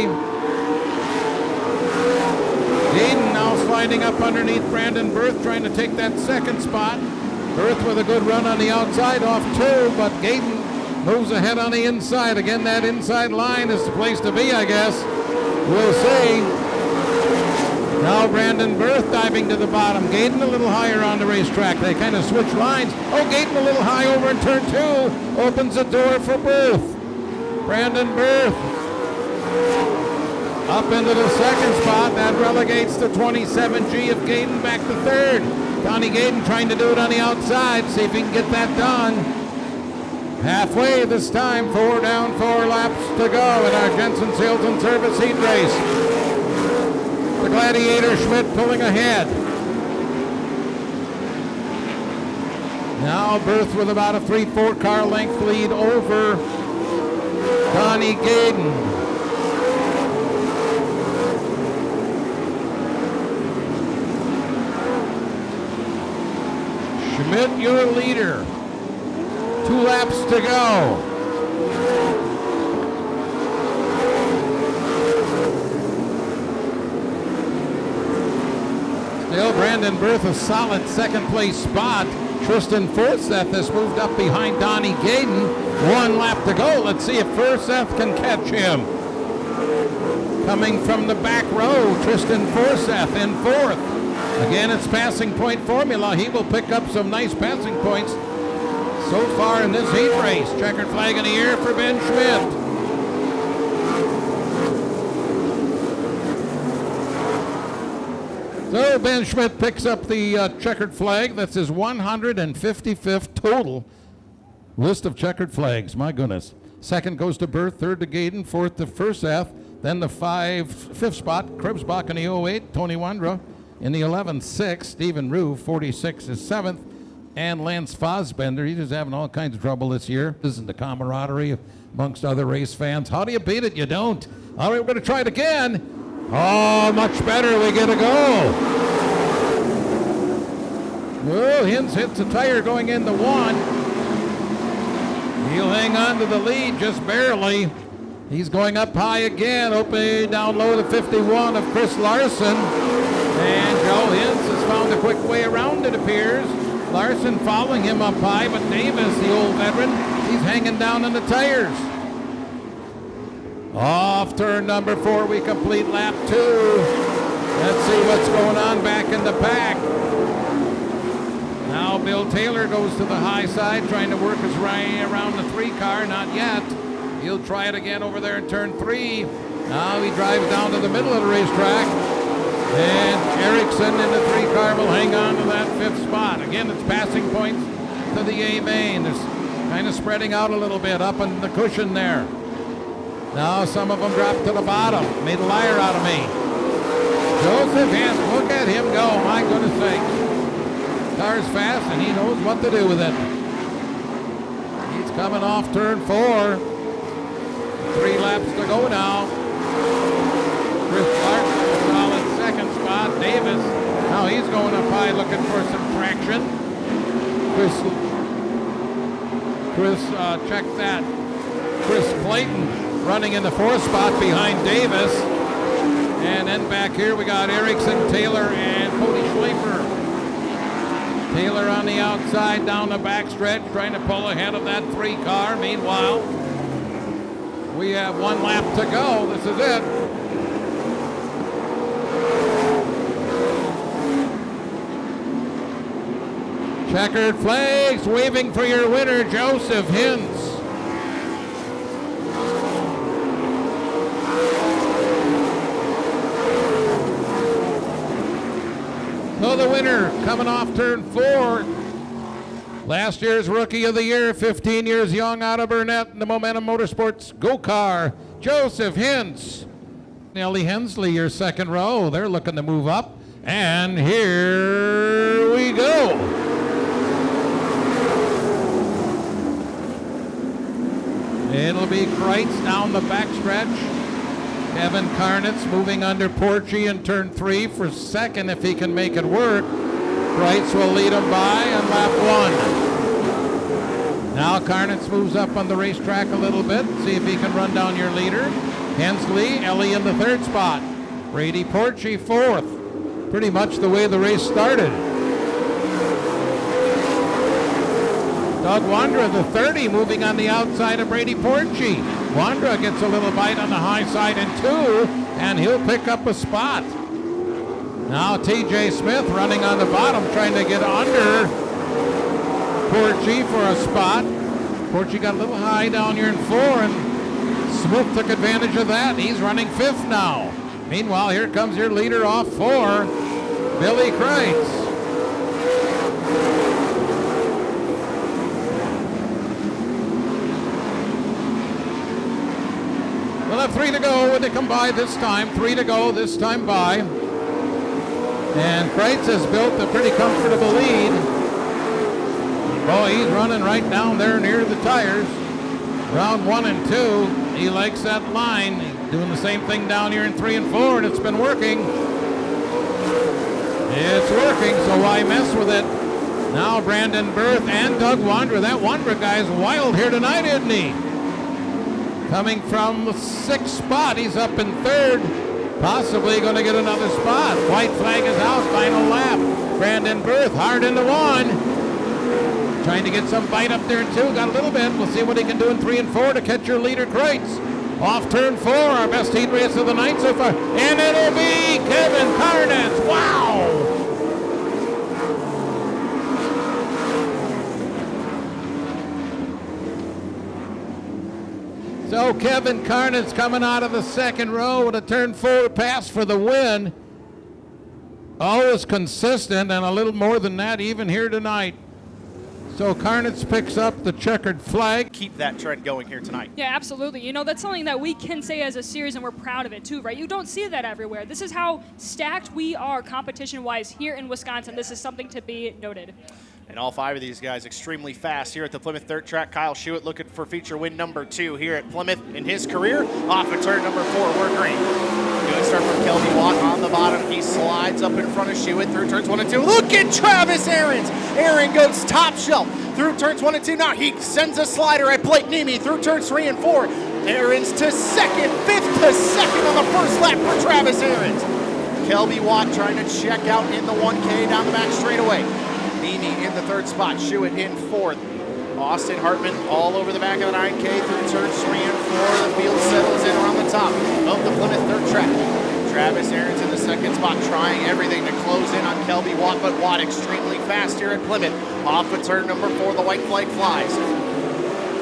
Eden now sliding up underneath Brandon Berth, trying to take that second spot. Berth with a good run on the outside, off 2, but Gayden moves ahead on the inside. Again, that inside line is the place to be, I guess. We'll see. Now Brandon Berth diving to the bottom. Gayden a little higher on the racetrack. They kind of switch lines. Oh, Gayden a little high over in turn 2. Opens the door for Berth. Brandon Berth up into the second spot. That relegates the 27G of Gayden back to third. Donnie Gayden trying to do it on the outside. See if he can get that done. Halfway this time. 4 down, 4 laps to go in our Jensen Sales and Service heat race. The Gladiator Schmidt pulling ahead. Now Berth with about a 3-4 car length lead over Donnie Gayden. Schmidt, your leader. 2 laps to go. Still Brandon Berth a solid second place spot. Tristan Forsyth has moved up behind Donnie Gayden. 1 lap to go. Let's see if Forsyth can catch him. Coming from the back row, Tristan Forsyth in 4th. Again, it's passing point formula. He will pick up some nice passing points so far in this heat race. Checkered flag in the air for Ben Schmidt. So Ben Schmidt picks up the checkered flag. That's his 155th total list of checkered flags. My goodness. Second goes to Berth, third to Gayden, fourth to Forsyth. Then the fifth spot, Krebsbach in the 08, Tony Wandra in the 11-6, Stephen Rue, 46 is 7th, and Lance Fosbender. He's just having all kinds of trouble this year. This is the camaraderie amongst other race fans. How do you beat it? You don't. All right, we're going to try it again. Oh, much better. We get a go. Well, Hintz hits the tire going into 1. He'll hang on to the lead just barely. He's going up high again, opening down low to 51 of Chris Larson. And Joe Hintz has found a quick way around, it appears. Larson following him up high, but Davis, the old veteran, he's hanging down on the tires. Off turn number 4, we complete lap 2. Let's see what's going on back in the pack. Now Bill Taylor goes to the high side, trying to work his way around the 3 car. Not yet. He'll try it again over there in turn 3. Now he drives down to the middle of the racetrack. And Erickson in the 3 car will hang on to that 5th spot. Again, it's passing points to the A main. It's kind of spreading out a little bit up in the cushion there. Now some of them drop to the bottom. Made a liar out of me. Joseph Hintz, look at him go. My goodness sakes. Car's fast and he knows what to do with it. He's coming off turn 4. 3 laps to go now. Chris Clark, solid second spot. Davis, now he's going up high looking for some traction. Check that. Chris Clayton running in the 4th spot behind Davis. And then back here we got Erickson, Taylor, and Cody Schlafer. Taylor on the outside down the backstretch trying to pull ahead of that 3 car. Meanwhile, we have 1 lap to go. This is it. Checkered flags waving for your winner, Joseph Hintz. So the winner coming off turn 4. Last year's Rookie of the Year, 15 years young out of Burnett in the Momentum Motorsports Go-Car, Joseph Hintz. Nellie Hensley, your second row. They're looking to move up. And here we go. It'll be Kreitz down the backstretch. Kevin Karnitz moving under Porchy in turn 3 for second if he can make it work. Kreitz will lead him by on lap 1. Now Karnitz moves up on the racetrack a little bit. See if he can run down your leader. Hensley, Ellie in the 3rd spot. Brady Porchy 4th. pretty much the way the race started. Doug Wandra, the 30, moving on the outside of Brady Porci. Wandra gets a little bite on the high side in 2, and he'll pick up a spot. Now TJ Smith running on the bottom, trying to get under Porci for a spot. Porci got a little high down here in 4, and Smith took advantage of that. He's running 5th now. Meanwhile, here comes your leader off 4, Billy Kreitz. We'll have 3 to go when they come by this time. 3 to go this time by. And Kreitz has built a pretty comfortable lead. Oh, he's running right down there near the tires. Round 1 and 2. He likes that line. He's doing the same thing down here in 3 and 4, and it's been working. It's working, so why mess with it? Now Brandon Berth and Doug Wandra. That Wandra guy's wild here tonight, isn't he? Coming from the 6th spot, he's up in 3rd. Possibly going to get another spot. White flag is out, final lap. Brandon Berth hard into 1. Trying to get some bite up there in 2, got a little bit. We'll see what he can do in 3 and 4 to catch your leader, Kreitz. Off turn 4, our best heat race of the night so far. And it'll be Kevin Karnitz. Wow! So Kevin Karnitz coming out of the 2nd row with a turn 4 pass for the win. Always consistent and a little more than that even here tonight. So Karnitz picks up the checkered flag. Keep that trend going here tonight. Yeah, absolutely. You know, that's something that we can say as a series, and we're proud of it too, right? You don't see that everywhere. This is how stacked we are competition-wise here in Wisconsin. This is something to be noted. And all 5 of these guys extremely fast here at the Plymouth Dirt Track. Kyle Schuett looking for feature win number 2 here at Plymouth in his career. Off of turn number 4, we're green. Good start from Kelby Watt on the bottom. He slides up in front of Schuett through turns 1 and 2. Look at Travis Aarons. Aaron goes top shelf through turns 1 and 2. Now he sends a slider at Blake Nemi through turns 3 and 4. Aarons to 2nd, 5th to 2nd on the first lap for Travis Aarons. Kelby Watt trying to check out in the 1K down the back straightaway. Nemi in the 3rd spot, Schuett in 4th. Austin Hartman all over the back of the 9K through turns 3 and 4. The field settles in around the top of the Plymouth Dirt Track. Travis Aarons in the 2nd spot, trying everything to close in on Kelby Watt, but Watt extremely fast here at Plymouth. Off of turn number 4, the white flag flies.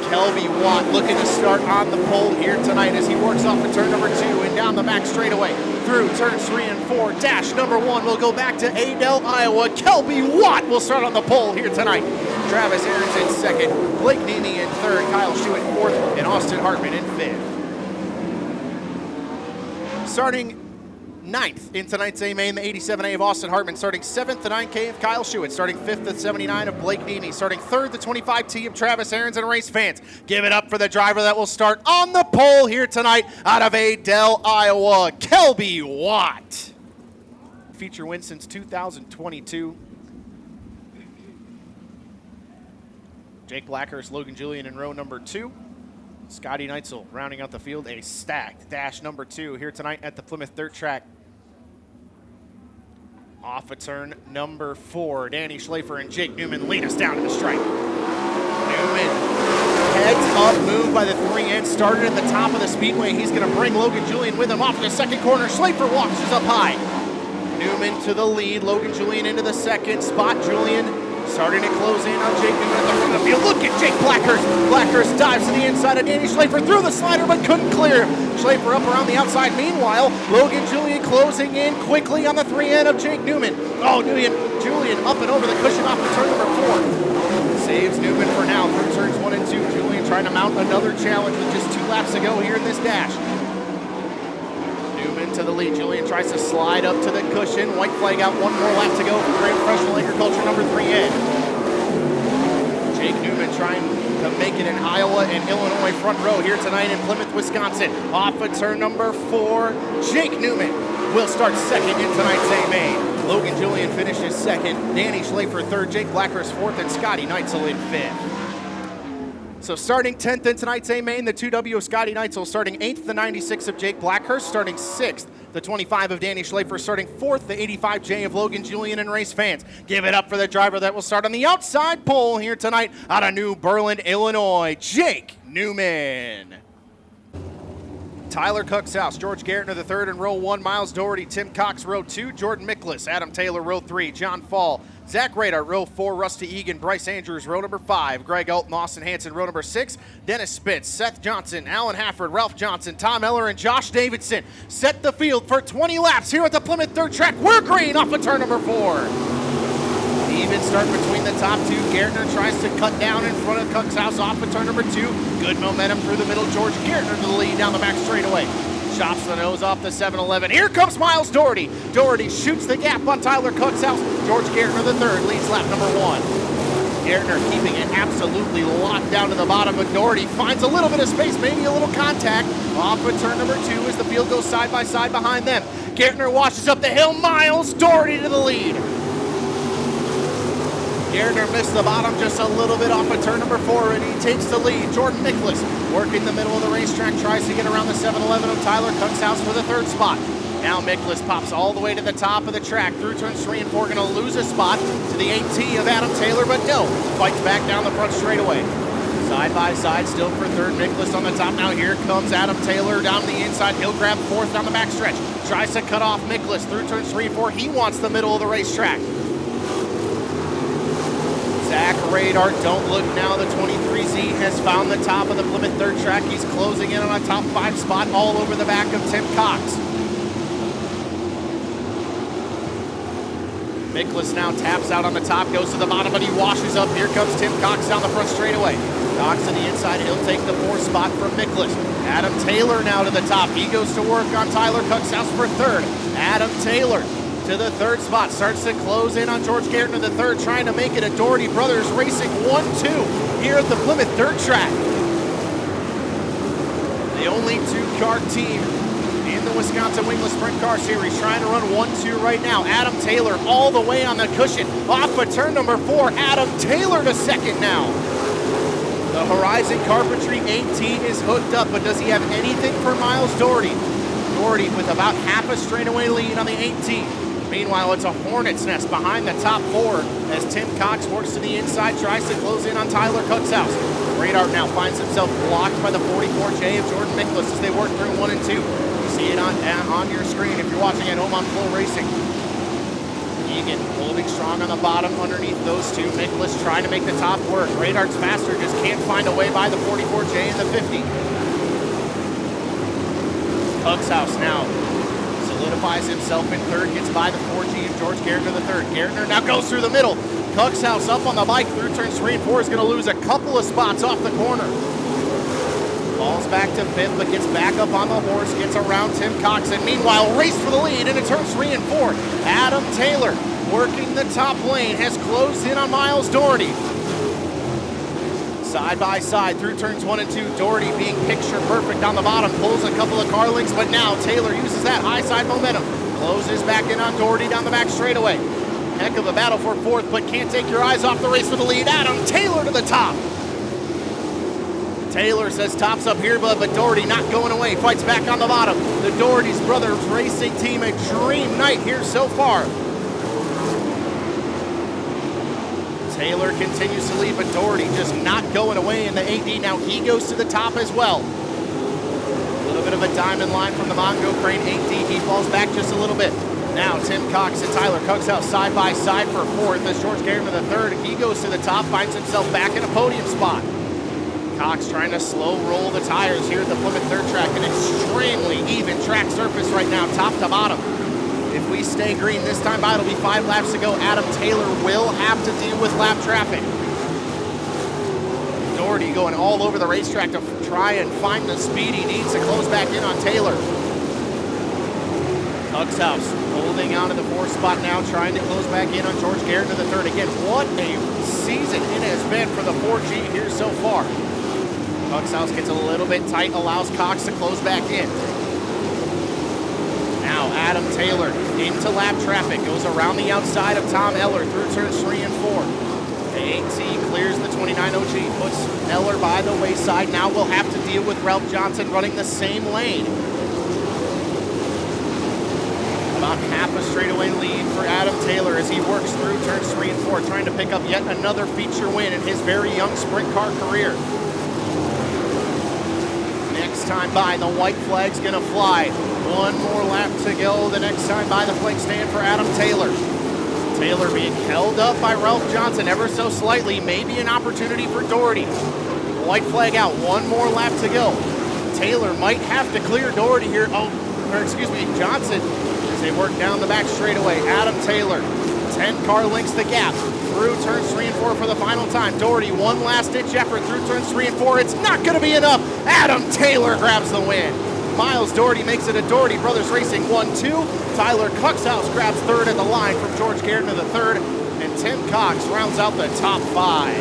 Kelby Watt looking to start on the pole here tonight as he works off of turn number 2 and down the back straightaway. Through turns 3 and 4, dash number 1 will go back to Adel, Iowa. Kelby Watt will start on the pole here tonight. Travis Aarons in 2nd, Blake Nemi in 3rd, Kyle Schuett 4th, and Austin Hartman in 5th. Starting 9th in tonight's A main, the 87A of Austin Hartman. Starting 7th, the 9K of Kyle Schuett. Starting 5th, the 79 of Blake Nemi. Starting 3rd, the 25T of Travis Aarons. And race fans, give it up for the driver that will start on the pole here tonight out of Adel, Iowa, Kelby Watt. Feature win since 2022. Jake Blackhurst, Logan Julian in row number 2. Scotty Neitzel rounding out the field, a stacked dash number 2 here tonight at the Plymouth Dirt Track. Off of turn number 4, Danny Schlafer and Jake Newman lead us down to the stripe. Newman, heads up move by the 3N, started at the top of the speedway. He's going to bring Logan Julian with him off of the 2nd corner. Schlafer walks us up high. Newman to the lead, Logan Julian into the 2nd spot. Julian starting to close in on Jake Newman at the front of the field. Look at Jake Blackhurst. Blackhurst dives to the inside of Danny Schlafer through the slider but couldn't clear. Schlafer up around the outside. Meanwhile, Logan Julian closing in quickly on the 3N of Jake Newman. Oh, Julian up and over the cushion off of turn number 4. Saves Newman for now through turns 1 and 2. Julian trying to mount another challenge with just 2 laps to go here in this dash. Newman to the lead. Julian tries to slide up to the cushion. White flag out, 1 more lap to go for Grand Professional Agriculture number 3N. Jake Newman trying to make it in Iowa and Illinois front row here tonight in Plymouth, Wisconsin. Off of turn number 4, Jake Newman will start 2nd in tonight's A main. Logan Julian finishes 2nd, Danny Schlafer 3rd, Jake Blackhurst 4th, and Scotty Neitzel in 5th. So starting 10th in tonight's A main, the 2W of Scotty Neitzel. Starting 8th, the 96 of Jake Blackhurst. Starting 6th, the 25 of Danny Schlafer. Starting 4th, the 85J of Logan Julian. And race fans, give it up for the driver that will start on the outside pole here tonight out of New Berlin, Illinois, Jake Newman. Tyler Cuxhouse, George Gartner III in row 1, Miles Doherty, Tim Cox row 2, Jordan Mickless, Adam Taylor row 3, John Fall, Zach Radar row 4, Rusty Egan, Bryce Andrews row number 5, Greg Alton, Austin Hanson row number 6, Dennis Spitz, Seth Johnson, Alan Hafford, Ralph Johnson, Tom Eller, and Josh Davidson set the field for 20 laps here at the Plymouth Third Track. We're green off of turn number 4. Even start between the top two. Gartner tries to cut down in front of Cuxhouse off of turn number 2. Good momentum through the middle. George Gartner to the lead down the back straightaway. Chops the nose off the 7-11. Here comes Miles Doherty. Doherty shoots the gap on Tyler Cuxhouse. George Gartner III leads lap number 1. Gartner keeping it absolutely locked down to the bottom, but Doherty finds a little bit of space, maybe a little contact off of turn number 2 as the field goes side by side behind them. Gartner washes up the hill. Miles Doherty to the lead. Gartner missed the bottom just a little bit off of turn number 4, and he takes the lead. Jordan Mickless working the middle of the racetrack, tries to get around the 7-11 of Tyler Cuxhouse for the 3rd spot. Now Mickless pops all the way to the top of the track through turns 3 and 4, going to lose a spot to the 8T of Adam Taylor, but no, fights back down the front straightaway. Side by side, still for 3rd, Mickless on the top. Now here comes Adam Taylor down the inside. He'll grab 4th down the back stretch. Tries to cut off Mickless through turns 3 and 4. He wants the middle of the racetrack. Zach Radar, don't look now. The 23Z has found the top of the Plymouth Third Track. He's closing in on a top 5 spot all over the back of Tim Cox. Mickless now taps out on the top, goes to the bottom, but he washes up. Here comes Tim Cox down the front straightaway. Cox to the inside, he'll take the 4th spot from Mickless. Adam Taylor now to the top. He goes to work on Tyler Cuxhouse for 3rd. Adam Taylor to the 3rd spot, starts to close in on George Gartner III, trying to make it a Doherty Brothers Racing 1-2 here at the Plymouth Third Track. The only 2-car team in the Wisconsin Wingless Sprint Car Series trying to run 1-2 right now. Adam Taylor all the way on the cushion off of turn number 4. Adam Taylor to 2nd now. The Horizon Carpentry 8T is hooked up, but does he have anything for Miles Doherty? Doherty with about half a straightaway lead on the 8T. Meanwhile, it's a hornet's nest behind the top 4 as Tim Cox works to the inside, tries to close in on Tyler Cuxhouse. Radar now finds himself blocked by the 44J of Jordan Mickless as they work through 1 and 2. You see it on your screen if you're watching at home on Flow Racing. Egan holding strong on the bottom underneath those two. Mickless trying to make the top work. Radar's faster, just can't find a way by the 44J and the 50. Cuxhouse now solidifies himself in 3rd, gets by the 4G of George Gartner III. Gartner now goes through the middle. Cuxhouse up on the bike through turns 3 and 4 is going to lose a couple of spots off the corner. Falls back to 5th, but gets back up on the horse, gets around Tim Cox, and meanwhile race for the lead into turns 3 and 4. Adam Taylor working the top lane, has closed in on Miles Doherty. Side by side through turns 1 and 2. Doherty being picture perfect on the bottom, pulls a couple of car links, but now Taylor uses that high side momentum. Closes back in on Doherty down the back straightaway. Heck of a battle for 4th, but can't take your eyes off the race for the lead. Adam Taylor to the top. Taylor says tops up here, but Doherty not going away. Fights back on the bottom. The Doherty's Brothers Racing Team, a dream night here so far. Taylor continues to lead, but Doherty just not going away in the AD. Now he goes to the top as well. A little bit of a diamond line from the Mongo Crane 8D. He falls back just a little bit. Now Tim Cox and Tyler Cuxhouse side by side for 4th as George Gartner III. He goes to the top, finds himself back in a podium spot. Cox trying to slow roll the tires here at the Plymouth Third Track. An extremely even track surface right now, top to bottom. If we stay green this time by, it'll be 5 laps to go. Adam Taylor will have to deal with lap traffic. Doherty going all over the racetrack to try and find the speed he needs to close back in on Taylor. Cuxhouse holding on to the 4th spot now, trying to close back in on George Gartner III. Again, what a season it has been for the 4G here so far. Cuxhouse gets a little bit tight, allows Cox to close back in. Now Adam Taylor into lap traffic, goes around the outside of Tom Eller through turns 3 and 4. AT clears the 29 OG, puts Eller by the wayside. Now we'll have to deal with Ralph Johnson running the same lane. About half a straightaway lead for Adam Taylor as he works through turns 3 and 4, trying to pick up yet another feature win in his very young sprint car career. Next time by, the white flag's gonna fly. One more lap to go. The next time by, the flag stand for Adam Taylor. Taylor being held up by Ralph Johnson ever so slightly. Maybe an opportunity for Doherty. White flag out. One more lap to go. Taylor might have to clear Doherty here. Johnson as they work down the back straightaway. Adam Taylor, 10 car lengths the gap through turns 3 and 4 for the final time. Doherty, one last ditch effort through turns 3 and 4. It's not going to be enough. Adam Taylor grabs the win. Miles Doherty makes it a Doherty Brothers Racing 1-2. Tyler Cuxhouse grabs third at the line from George Garrett to the third, and Tim Cox rounds out the top 5.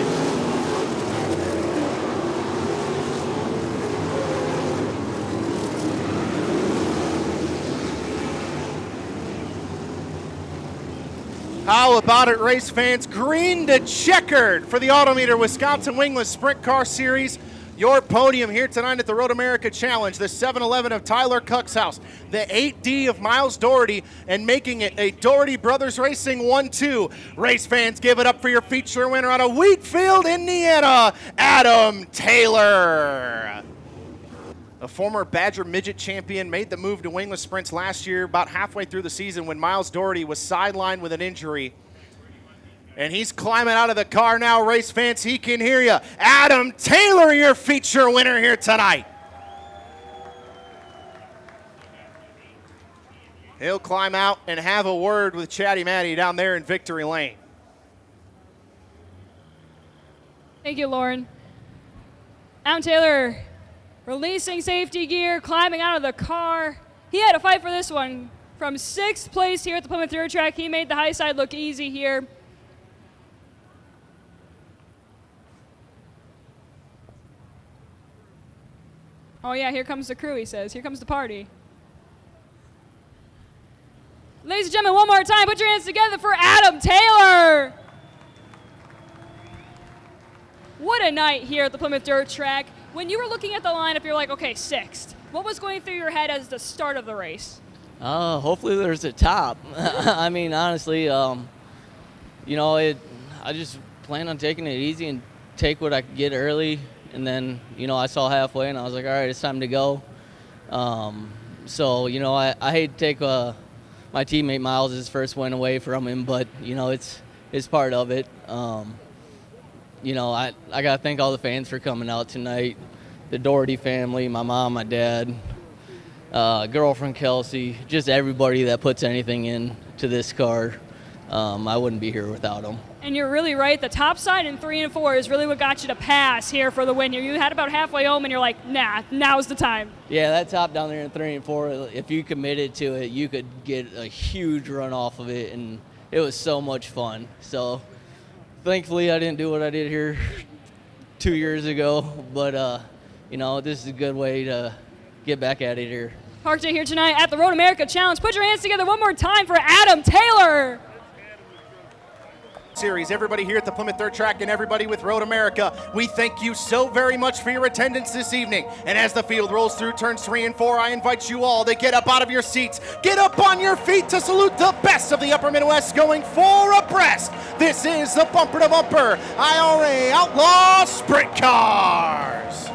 How about it, race fans? Green to checkered for the Autometer Wisconsin wingLESS Sprint Car Series. Your podium here tonight at the Road America Challenge, the 711 of Tyler Cuxhouse, the 8D of Miles Doherty, and making it a Doherty Brothers Racing 1-2. Race fans, give it up for your feature winner out of Wheatfield, Indiana, Adam Taylor. A former Badger Midget champion made the move to wingLESS sprints last year, about halfway through the season when Miles Doherty was sidelined with an injury. And he's climbing out of the car now, race fans. He can hear you. Adam Taylor, your feature winner here tonight. He'll climb out and have a word with Chatty Matty down there in Victory Lane. Thank you, Lauren. Adam Taylor releasing safety gear, climbing out of the car. He had to fight for this one. From 6th place here at the Plymouth Dirt Track, he made the high side look easy here. Oh yeah, here comes the crew, he says. Here comes the party. Ladies and gentlemen, one more time, put your hands together for Adam Taylor. What a night here at the Plymouth Dirt Track. When you were looking at the lineup, you're like, okay, 6th. What was going through your head as the start of the race? Hopefully there's a top. I mean, honestly, I just plan on taking it easy and take what I could get early. And then, I saw halfway and I was like, all right, it's time to go. I hate to take my teammate Miles' first win away from him, but, it's part of it. I got to thank all the fans for coming out tonight, the Doherty family, my mom, my dad, girlfriend Kelsey, just everybody that puts anything into this car. I wouldn't be here without them. And you're really right. The top side in 3 and 4 is really what got you to pass here for the win. You had about halfway home, and you're like, nah, now's the time. Yeah, that top down there in 3 and 4, if you committed to it, you could get a huge run off of it, and it was so much fun. So thankfully I didn't do what I did here 2 years ago, but, this is a good way to get back at it here. Park Day here tonight at the Road America Challenge. Put your hands together one more time for Adam Taylor. Series, everybody here at the Plymouth Dirt Track and everybody with Road America, we thank you so very much for your attendance this evening. And as the field rolls through turns 3 and 4, I invite you all to get up out of your seats, get up on your feet to salute the best of the Upper Midwest going 4 abreast. This is the Bumper to Bumper IRA Outlaw Sprint Cars.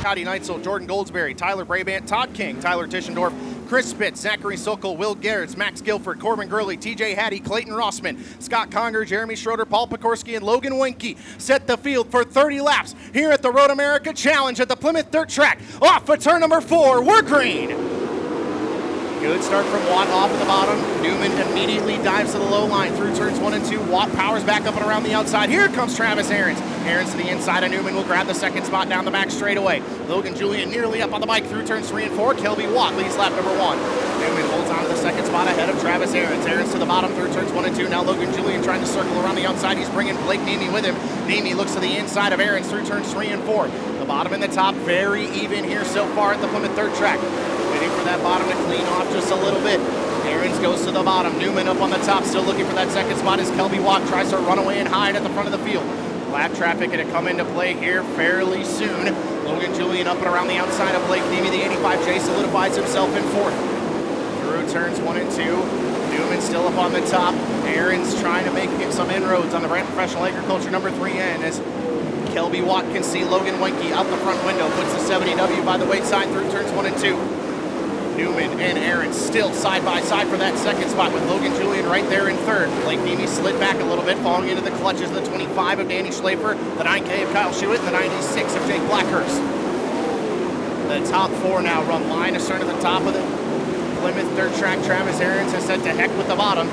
Cody Neitzel, Jordan Goldsberry, Tyler Brabant, Todd King, Tyler Tischendorf, Chris Spitz, Zachary Sokol, Will Garretts, Max Guilford, Corbin Gurley, TJ Hattie, Clayton Rossman, Scott Conger, Jeremy Schroeder, Paul Pekorski, and Logan Winke set the field for 30 laps here at the Road America Challenge at the Plymouth Dirt Track. Off of turn number 4, we're green. Good start from Watt off at the bottom. Newman immediately dives to the low line through turns 1 and 2. Watt powers back up and around the outside. Here comes Travis Aarons. Aarons to the inside of Newman will grab the second spot down the back straightaway. Logan Julian nearly up on the bike through turns 3 and 4. Kelby Watt leads lap number 1. Newman holds on to the second spot ahead of Travis Aarons. Aarons to the bottom through turns 1 and 2. Now Logan Julian trying to circle around the outside. He's bringing Blake Nemi with him. Nemi looks to the inside of Aarons through turns 3 and 4. The bottom and the top very even here so far at the Plymouth Dirt Track. Waiting for that bottom to clean off just a little bit. Aarons goes to the bottom. Newman up on the top, still looking for that second spot as Kelby Watt tries to run away and hide at the front of the field. Lap traffic going to come into play here fairly soon. Logan Julian up and around the outside of Blake Nemi. The 85J solidifies himself in fourth. Through turns 1 and 2. Newman still up on the top. Aarons trying to make some inroads on the Brand Professional Agriculture number 3N as Kelby Watt can see Logan Wenke out the front window. Puts the 70W by the wayside through turns 1 and 2. Newman and Aarons still side by side for that second spot with Logan Julian right there in third. Blake Nemi slid back a little bit, falling into the clutches of the 25 of Danny Schlafer, the 9K of Kyle Schuett, and the 96 of Jake Blackhurst. The top four now run line astern at the top of the Plymouth dirt track. Travis Aarons has said to heck with the bottom.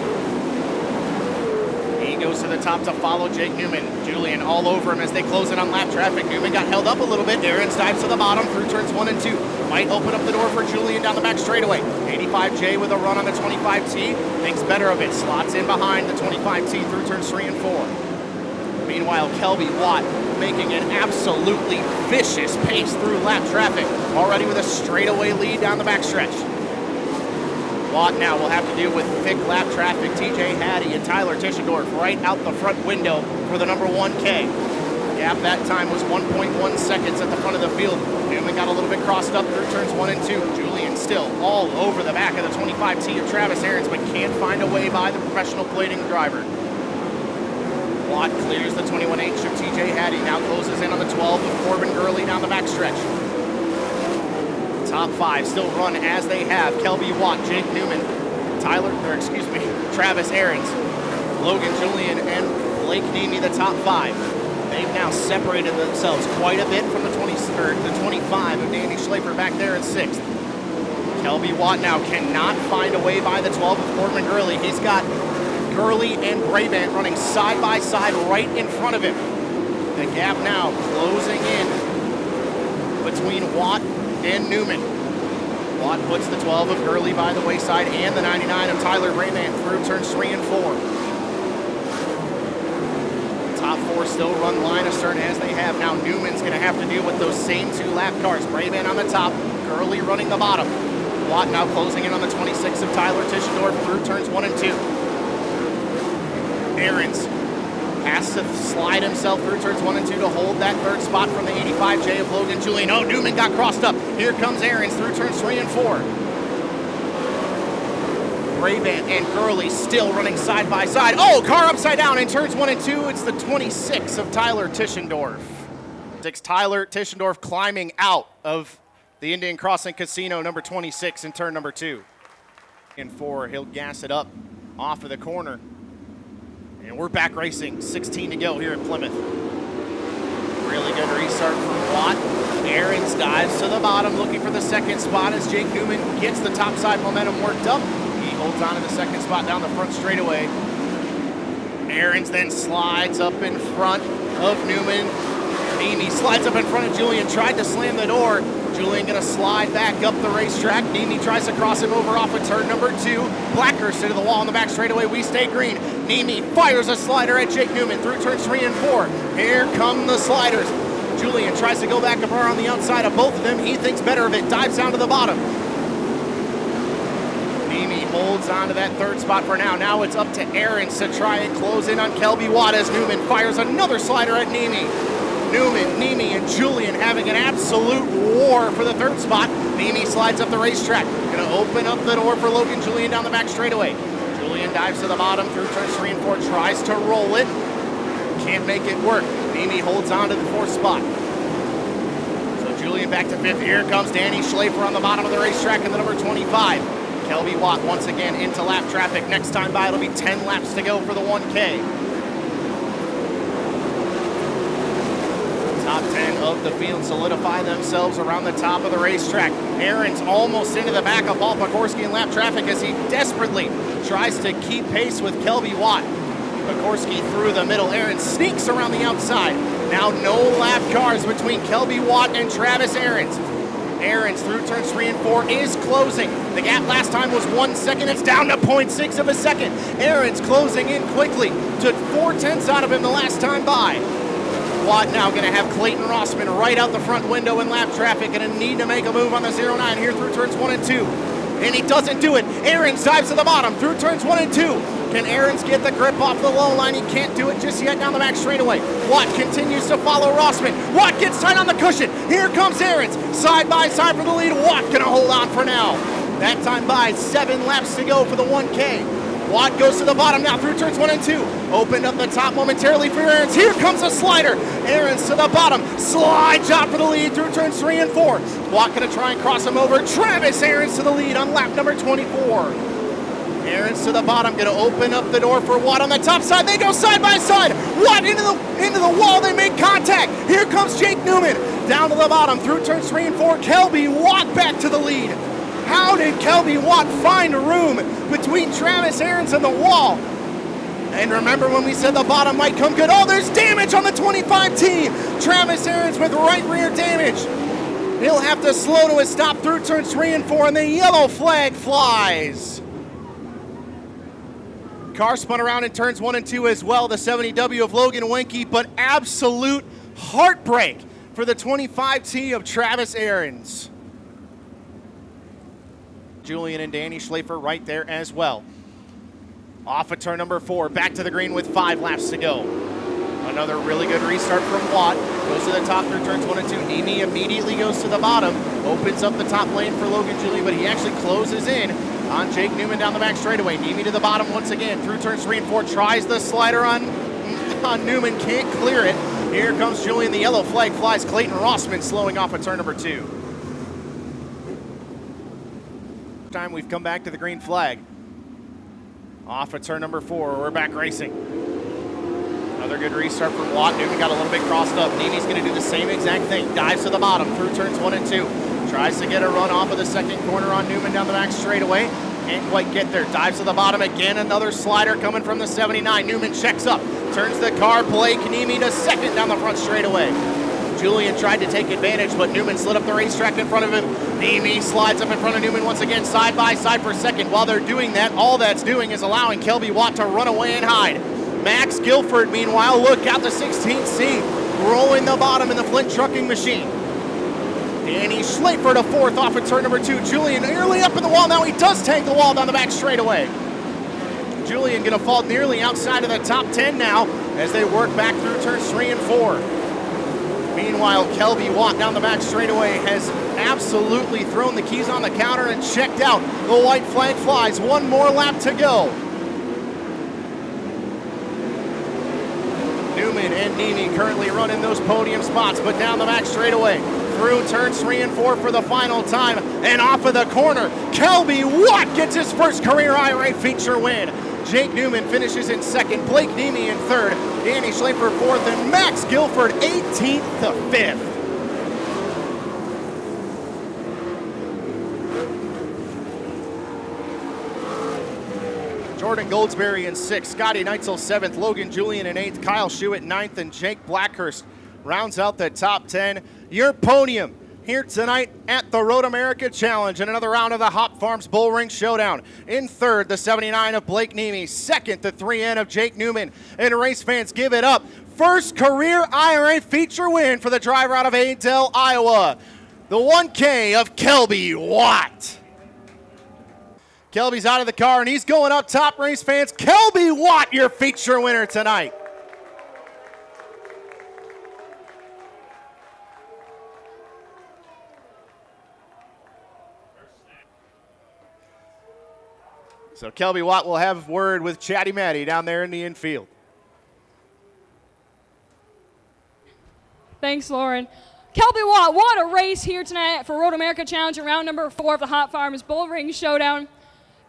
He goes to the top to follow Jake Newman. Julian all over him as they close in on lap traffic. Newman got held up a little bit. Aarons dives to the bottom through turns 1 and 2. Might open up the door for Julian down the back straightaway. 85J with a run on the 25T. Thinks better of it. Slots in behind the 25T through turns 3 and 4. Meanwhile, Kelby Watt making an absolutely vicious pace through lap traffic. Already with a straightaway lead down the backstretch. Watt now will have to deal with thick lap traffic. TJ Hattie and Tyler Tischendorf right out the front window for the number 1K. Gap that time was 1.1 seconds at the front of the field. Newman got a little bit crossed up through turns 1 and 2. Julian still all over the back of the 25T of Travis Aarons, but can't find a way by the professional plating driver. Watt clears the 21H of TJ Hattie, now closes in on the 12 of Corbin Gurley down the backstretch. Top five still run as they have. Kelby Watt, Jake Newman, Travis Aarons, Logan Julian, and Blake Nemi, the top five. They've now separated themselves quite a bit from the 25 of Danny Schlafer back there in sixth. Kelby Watt now cannot find a way by the 12 of Corbin Gurley. He's got Gurley and Brabant running side by side right in front of him. The gap now closing in between Watt and Newman. Watt puts the 12 of Gurley by the wayside and the 99 of Tyler Brabant through turns 3 and 4. Top four still run line astern as they have. Now Newman's going to have to deal with those same two lap cars. Brabant on the top, Gurley running the bottom. Watt now closing in on the 26 of Tyler Tischendorf through turns 1 and 2. Aarons has to slide himself through turns 1 and 2 to hold that third spot from the 85J of Logan Julian. Oh, Newman got crossed up. Here comes Aarons through turns 3 and 4. Brabant and Gurley still running side by side. Oh, car upside down in turns 1 and 2. It's the 26 of Tyler Tischendorf. Tyler Tischendorf climbing out of the Indian Crossing Casino number 26 in turn number 2. In 4, he'll gas it up off of the corner. And we're back racing, 16 to go here at Plymouth. Really good restart from Watt. Aarons dives to the bottom looking for the second spot as Jake Newman gets the topside momentum worked up. He holds on to the second spot down the front straightaway. Aarons then slides up in front of Newman. Nemi slides up in front of Julian, tried to slam the door. Julian gonna slide back up the racetrack. Nemi tries to cross him over off of turn number 2. Blackhurst into the wall on the back straightaway. We stay green. Nemi fires a slider at Jake Newman through turns 3 and 4. Here come the sliders. Julian tries to go back a bar on the outside of both of them. He thinks better of it, dives down to the bottom. Nemi holds on to that third spot for now. Now it's up to Aarons to try and close in on Kelby Watt as Newman fires another slider at Nemi. Newman, Nemi, and Julian having an absolute war for the third spot. Nemi slides up the racetrack. Gonna open up the door for Logan Julian down the back straightaway. Julian dives to the bottom through turns 3 and 4, tries to roll it. Can't make it work. Nemi holds on to the fourth spot. So Julian back to fifth. Here comes Danny Schlafer on the bottom of the racetrack in the number 25. Kelby Watt once again into lap traffic. Next time by, it'll be 10 laps to go for the 1K. Top 10 of the field solidify themselves around the top of the racetrack. Aarons almost into the back of Paul Pekorski in lap traffic as he desperately tries to keep pace with Kelby Watt. Pekorski through the middle. Aarons sneaks around the outside. Now no lap cars between Kelby Watt and Travis Aarons. Aarons through turns 3 and 4 is closing. The gap last time was 1 second. It's down to 0.6 of a second. Aarons closing in quickly. Took 4/10 out of him the last time by. Watt now going to have Clayton Rossman right out the front window in lap traffic. Going to need to make a move on the 09 here through turns 1 and 2. And he doesn't do it. Aarons dives to the bottom through turns 1 and 2. Can Aarons get the grip off the low line? He can't do it just yet down the back straightaway. Watt continues to follow Rossman. Watt gets tight on the cushion. Here comes Aarons. Side by side for the lead. Watt going to hold on for now. That time buys 7 laps to go for the 1K. Watt goes to the bottom now through turns 1 and 2. Opened up the top momentarily for Aarons. Here comes a slider. Aarons to the bottom. Slide job for the lead through turns 3 and 4. Watt going to try and cross him over. Travis Aarons to the lead on lap number 24. Aarons to the bottom, going to open up the door for Watt on the top side. They go side by side. Watt into the wall. They make contact. Here comes Jake Newman down to the bottom through turns 3 and 4. Kelby Watt back to the lead. How did Kelby Watt find room between Travis Aarons and the wall? And remember when we said the bottom might come good? Oh, there's damage on the 25 team. Travis Aarons with right rear damage. He'll have to slow to a stop through turns 3 and 4, and the yellow flag flies. Car spun around in turns 1 and 2 as well, the 70W of Logan Wenke, but absolute heartbreak for the 25T of Travis Aarons. Julian and Danny Schlafer right there as well. Off of turn number 4, back to the green with 5 laps to go. Another really good restart from Watt. Goes to the top through turns 1 and 2. Nemi immediately goes to the bottom. Opens up the top lane for Logan Julian, but he actually closes in on Jake Newman down the back straightaway. Nemi to the bottom once again through turns 3 and 4. Tries the slider on Newman. Can't clear it. Here comes Julian. The yellow flag flies. Clayton Rossman slowing off at turn number 2. Time we've come back to the green flag. Off at turn number 4. We're back racing. Another good restart from Watt. Newman got a little bit crossed up. Nemi's going to do the same exact thing. Dives to the bottom through turns 1 and 2. Tries to get a run off of the second corner on Newman down the back straightaway. Can't quite get there. Dives to the bottom again. Another slider coming from the 79. Newman checks up. Turns the car. Blake Nemi to second down the front straightaway. Julian tried to take advantage, but Newman slid up the racetrack in front of him. Nemi slides up in front of Newman once again, side by side for second. While they're doing that, all that's doing is allowing Kelby Watt to run away and hide. Max Guilford, meanwhile, look out the 16C, rolling the bottom in the Flint trucking machine. Danny Schlafer to fourth off of turn number 2. Julian nearly up in the wall. Now he does tank the wall down the back straightaway. Julian going to fall nearly outside of the top 10 now as they work back through turns 3 and 4. Meanwhile, Kelby Watt down the back straightaway has absolutely thrown the keys on the counter and checked out. The white flag flies. One more lap to go. Newman and Nemi currently running those podium spots, but down the back straightaway through turns 3 and 4 for the final time, and off of the corner, Kelby Watt gets his first career IRA feature win. Jake Newman finishes in second, Blake Nemi in third, Danny Schlafer fourth, and Max Guilford 18th to 5th. Jordan Goldsberry in 6th, Scotty Neitzel 7th, Logan Julian in 8th, Kyle Schuett 9th, and Jake Blackhurst rounds out the top 10. Your podium here tonight at the Road America Challenge and another round of the Hop Farms Bull Ring Showdown. In third, the 79 of Blake Nemi. Second, the 3N of Jake Newman. And race fans, give it up. First career IRA feature win for the driver out of Adel, Iowa. The 1K of Kelby Watt. Kelby's out of the car, and he's going up top, race fans. Kelby Watt, your feature winner tonight. So Kelby Watt will have word with Chatty Matty down there in the infield. Thanks, Lauren. Kelby Watt, what a race here tonight for Road America Challenge in round number 4 of the Hop Farms Bull Ring Showdown.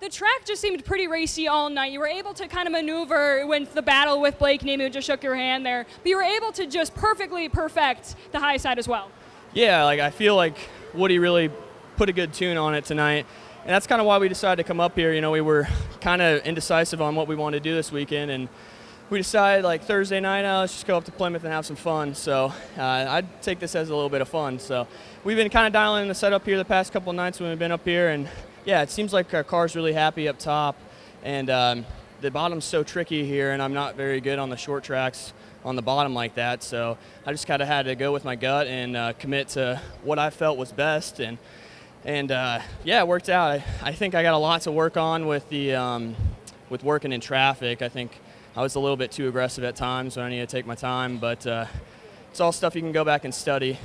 The track just seemed pretty racy all night. You were able to kind of maneuver when the battle with Blake Nemi, who just shook your hand there, but you were able to just perfectly perfect the high side as well. Yeah, I feel like Woody really put a good tune on it tonight, and that's kind of why we decided to come up here. You know, we were kind of indecisive on what we wanted to do this weekend, and we decided Thursday night, let's just go up to Plymouth and have some fun. So I'd take this as a little bit of fun. So we've been kind of dialing in the setup here the past couple of nights when we've been up here, and yeah, it seems like our car's really happy up top, and the bottom's so tricky here, and I'm not very good on the short tracks on the bottom like that. So I just kind of had to go with my gut and commit to what I felt was best. And yeah, it worked out. I think I got a lot to work on with the with working in traffic. I think I was a little bit too aggressive at times when I needed to take my time, but it's all stuff you can go back and study.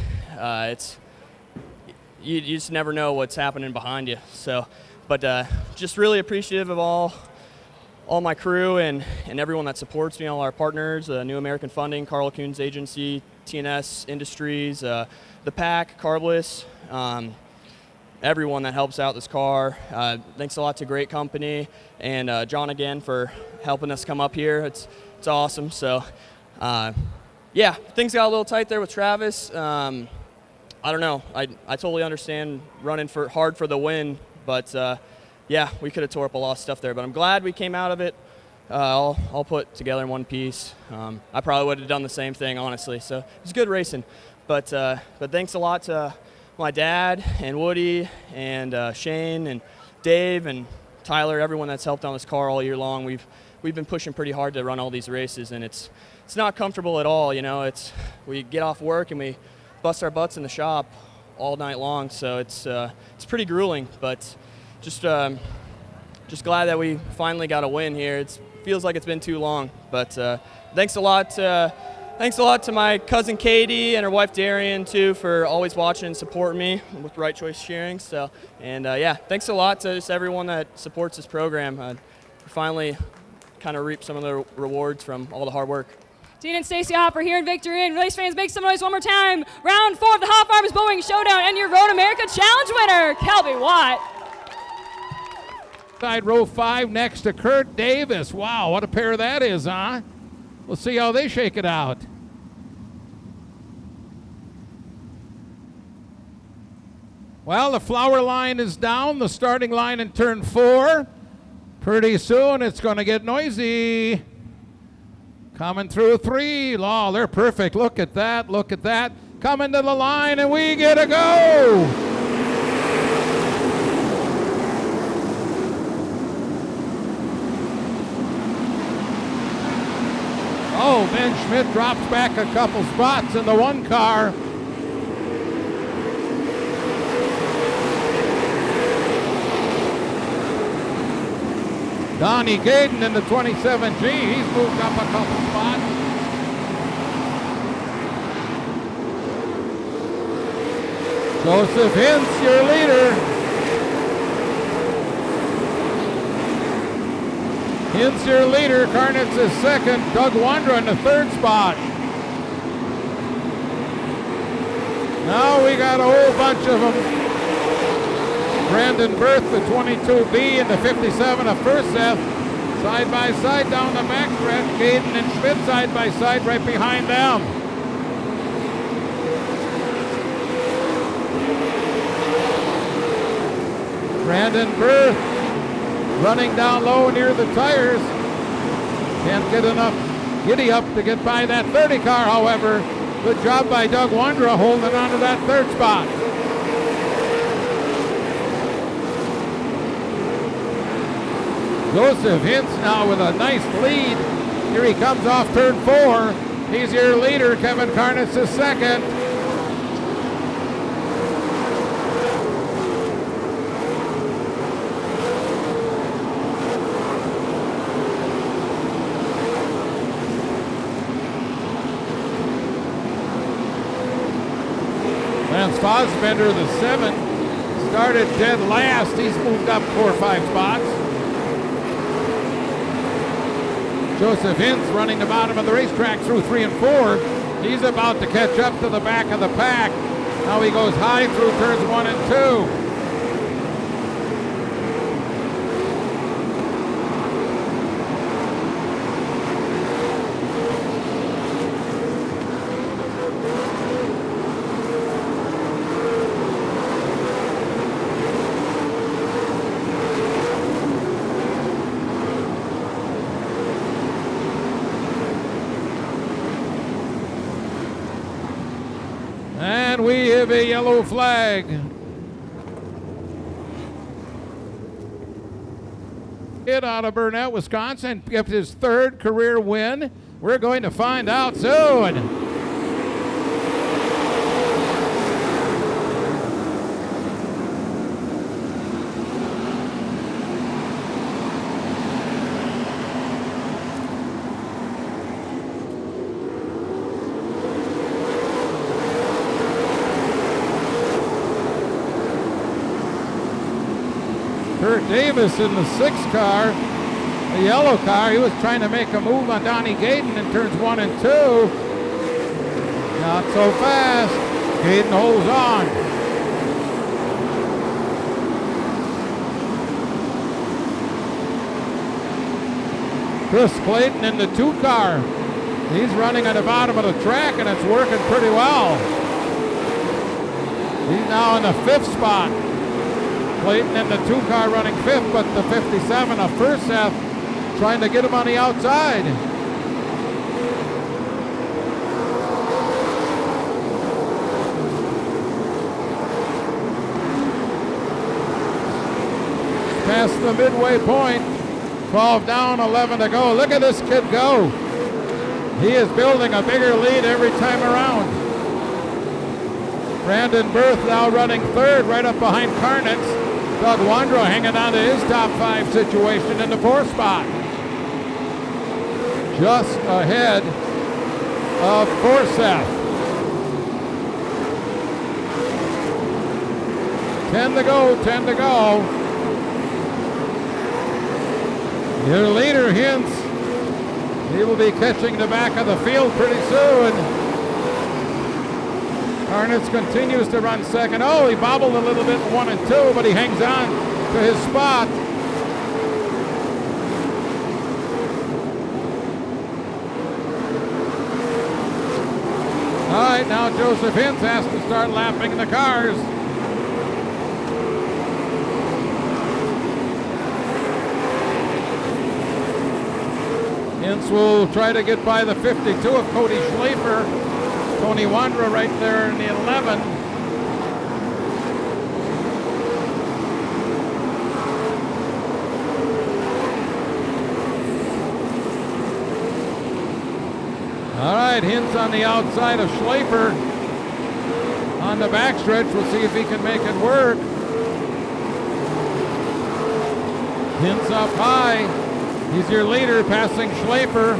You just never know what's happening behind you. So, but just really appreciative of all my crew and everyone that supports me, all our partners, New American Funding, Carl Kuhn's agency, TNS Industries, the PAC, Carbless, everyone that helps out this car. Thanks a lot to Great Company and John again for helping us come up here. It's awesome. So, yeah, things got a little tight there with Travis. I don't know. I totally understand running hard for the win, but yeah, we could have tore up a lot of stuff there. But I'm glad we came out of it all put together in one piece. I probably would have done the same thing, honestly. So it was good racing. But thanks a lot to my dad and Woody and Shane and Dave and Tyler, everyone that's helped on this car all year long. We've been pushing pretty hard to run all these races, and it's not comfortable at all. You know, we get off work and we bust our butts in the shop all night long. So it's pretty grueling, but just glad that we finally got a win here. It feels like it's been too long, but thanks a lot to my cousin Katie and her wife Darian too for always watching and supporting me with Right Choice Shearing. So, and yeah, thanks a lot to just everyone that supports this program. Finally kind of reap some of the rewards from all the hard work. Dean and Stacy Hopper here in victory, and race fans, make some noise one more time. Round 4 of the Hot Farmers Boeing Showdown, and your Road America Challenge winner, Kelby Watt. Side row 5 next to Kurt Davis. Wow, what a pair that is, huh? We'll see how they shake it out. Well, the flower line is down, the starting line in turn 4. Pretty soon it's going to get noisy. Coming through 3. Oh, they're perfect. Look at that. Look at that. Coming to the line, and we get a go. Oh, Ben Schmidt drops back a couple spots in the 1 car. Donnie Gaden in the 27G, he's moved up a couple spots. Joseph Hintz, your leader. Hintz, your leader. Karnitz is second. Doug Wandra in the 3rd spot. Now we got a whole bunch of them. Brandon Berth, the 22B, and the 57 of First Seth, side by side down the backstretch. Gaden and Schmidt side by side right behind them. Brandon Berth running down low near the tires. Can't get enough giddy up to get by that 30 car, however. Good job by Doug Wandra holding on to that 3rd spot. Joseph Hintz now with a nice lead. Here he comes off turn 4. He's your leader. Kevin Karnitz is second. Lance Fosbender, the 7, started dead last. He's moved up 4 or 5 spots. Joseph Hintz running the bottom of the racetrack through 3 and 4. He's about to catch up to the back of the pack. Now he goes high through turns 1 and 2. And we have a yellow flag. Kid out of Burnett, Wisconsin, gets his 3rd career win. We're going to find out soon. Kurt Davis in the 6th car, the yellow car. He was trying to make a move on Donnie Gayden in turns 1 and 2. Not so fast. Gayden holds on. Chris Clayton in the 2 car. He's running at the bottom of the track and it's working pretty well. He's now in the 5th spot. Clayton in the 2 car running 5th, but the 57 of first Seth trying to get him on the outside. Past the midway point, 12 down, 11 to go. Look at this kid go. He is building a bigger lead every time around. Brandon Berth now running 3rd, right up behind Karnitz. Doug Wondra hanging on to his top 5 situation in the 4th spot. Just ahead of Forsyth. 10 to go, 10 to go. Your leader, Hintz, he will be catching the back of the field pretty soon. Karnitz continues to run 2nd. Oh, he bobbled a little bit in 1 and 2, but he hangs on to his spot. All right, now Joseph Hintz has to start lapping the cars. Hintz will try to get by the 52 of Cody Schlafer. Tony Wandra right there in the 11. All right, Hintz on the outside of Schlafer. On the backstretch, we'll see if he can make it work. Hintz up high. He's your leader, passing Schlafer.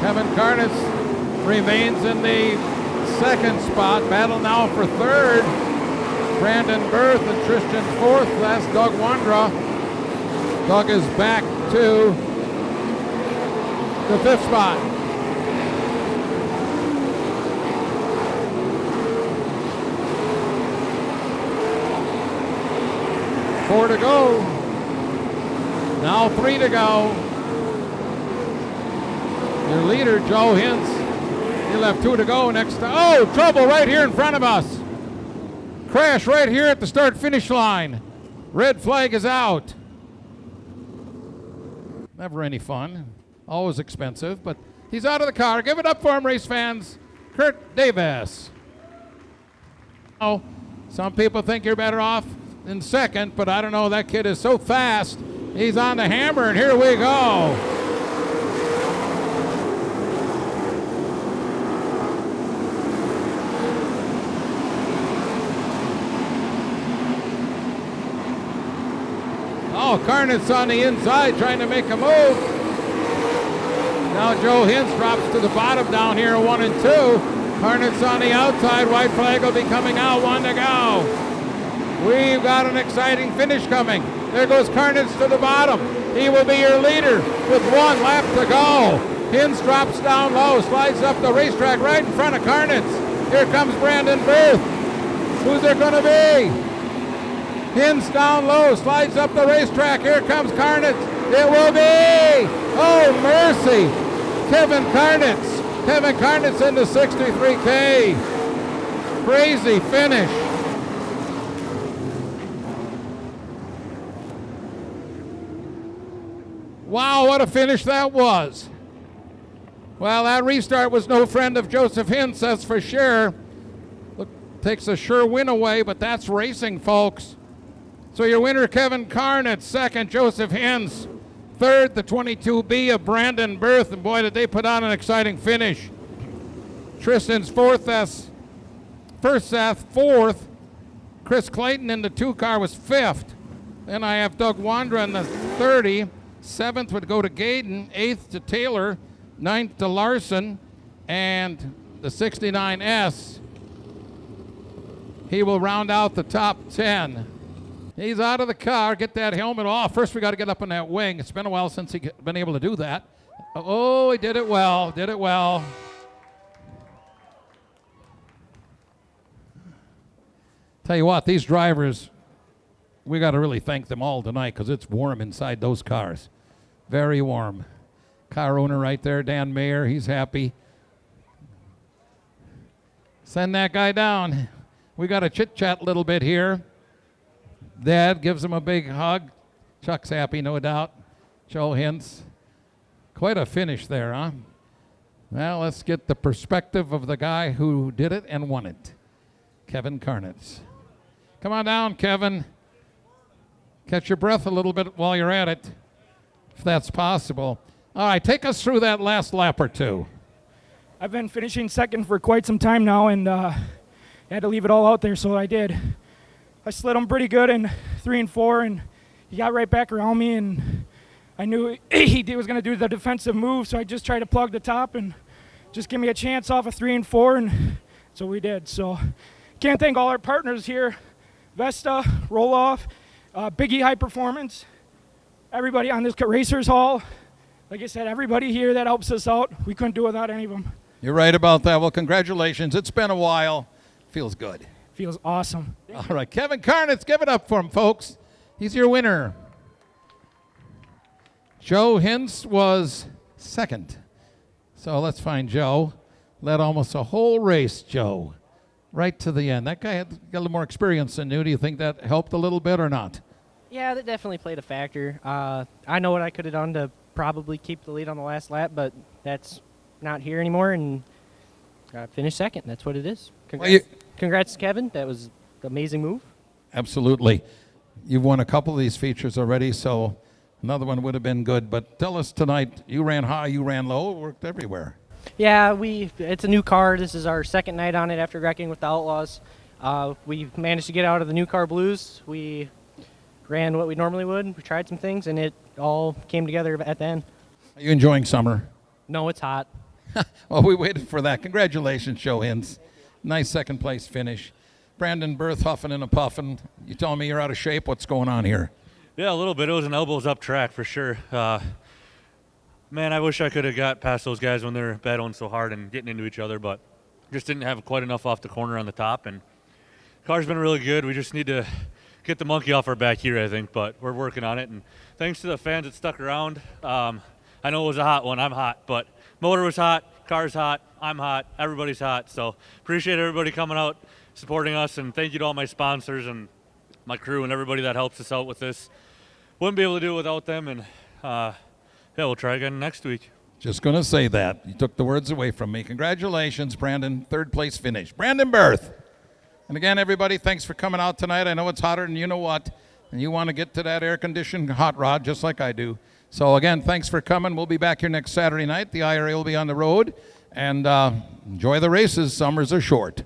Kevin Karnitz remains in the 2nd spot. Battle now for 3rd. Brandon Berth and Tristan 4th. That's Doug Wondra. Doug is back to the 5th spot. Four to go. Now 3 to go. Your leader, Joe Hintz, he'll have 2 to go next to, oh, trouble right here in front of us. Crash right here at the start-finish line. Red flag is out. Never any fun. Always expensive, but he's out of the car. Give it up for him, race fans. Kurt Davis. Oh, some people think you're better off in 2nd, but I don't know. That kid is so fast. He's on the hammer, and here we go. Oh, Karnitz on the inside trying to make a move. Now Joe Hintz drops to the bottom down here, 1 and 2. Karnitz on the outside. White flag will be coming out. 1 to go. We've got an exciting finish coming. There goes Karnitz to the bottom. He will be your leader with 1 lap to go. Hintz drops down low, slides up the racetrack right in front of Karnitz. Here comes Brandon Berth. Who's there going to be? Hintz down low, slides up the racetrack. Here comes Karnitz. It will be, oh mercy, Kevin Karnitz. Kevin Karnitz into 63K. Crazy finish. Wow, what a finish that was. Well, that restart was no friend of Joseph Hintz, that's for sure. Look, takes a sure win away, but that's racing, folks. So your winner, Kevin Carnett. Second, Joseph Hens. Third, the 22B of Brandon Berth. And boy, did they put on an exciting finish. Tristan's first Seth, fourth. Chris Clayton in the 2 car was fifth. Then I have Doug Wandra in the 30. Seventh would go to Gaydon. Eighth to Taylor. Ninth to Larson. And the 69S, he will round out the top 10. He's out of the car. Get that helmet off. First, we got to get up on that wing. It's been a while since he's been able to do that. Oh, he did it well. Did it well. Tell you what, these drivers, we got to really thank them all tonight because it's warm inside those cars. Very warm. Car owner right there, Dan Mayer, he's happy. Send that guy down. We got to chit-chat a little bit here. Dad gives him a big hug. Chuck's happy, no doubt. Joe Hintz. Quite a finish there, huh? Well, let's get the perspective of the guy who did it and won it. Kevin Carnitz. Come on down, Kevin. Catch your breath a little bit while you're at it, if that's possible. All right, take us through that last lap or two. I've been finishing second for quite some time now, and had to leave it all out there, so I did. I slid him pretty good in 3 and 4, and he got right back around me, and I knew he was going to do the defensive move, so I just tried to plug the top and just give me a chance off of 3 and 4, and so we did. So can't thank all our partners here, Vesta, Roll-Off, Biggie High Performance, everybody on this Racers Hall. Like I said, everybody here that helps us out, we couldn't do it without any of them. You're right about that. Well, congratulations. It's been a while. Feels good. Feels awesome. All right, Kevin Carnitz, give it up for him, folks. He's your winner. Joe Hintz was second. So let's find Joe. Led almost a whole race, Joe, right to the end. That guy had got a little more experience than you. Do you think that helped a little bit or not? Yeah, that definitely played a factor. I know what I could have done to probably keep the lead on the last lap, but that's not here anymore, and I finished second. That's what it is. Congrats, Kevin. That was an amazing move. Absolutely. You've won a couple of these features already, so another one would have been good. But tell us tonight, you ran high, you ran low, it worked everywhere. Yeah, it's a new car. This is our second night on it after wrecking with the Outlaws. We managed to get out of the new car blues. We ran what we normally would. We tried some things, and it all came together at the end. Are you enjoying summer? No, it's hot. Well, we waited for that. Congratulations, Joe Hintz. Nice second place finish. Brandon Berth huffing and a puffing. You telling me you're out of shape? What's going on here? Yeah, a little bit. It was an elbows up track for sure. Man, I wish I could have got past those guys when they're battling so hard and getting into each other, but just didn't have quite enough off the corner on the top. And the car's been really good. We just need to get the monkey off our back here, I think, but we're working on it. And thanks to the fans that stuck around. I know it was a hot one. I'm hot, but motor was hot, car's hot, I'm hot, everybody's hot. So appreciate everybody coming out, supporting us, and thank you to all my sponsors and my crew and everybody that helps us out with this. Wouldn't be able to do it without them, and yeah, we'll try again next week. Just going to say that. You took the words away from me. Congratulations, Brandon. Third place finish. Brandon Berth. And again, everybody, thanks for coming out tonight. I know it's hotter than you know what, and you want to get to that air-conditioned hot rod just like I do. So again, thanks for coming. We'll be back here next Saturday night. The IRA will be on the road. And enjoy the races. Summers are short.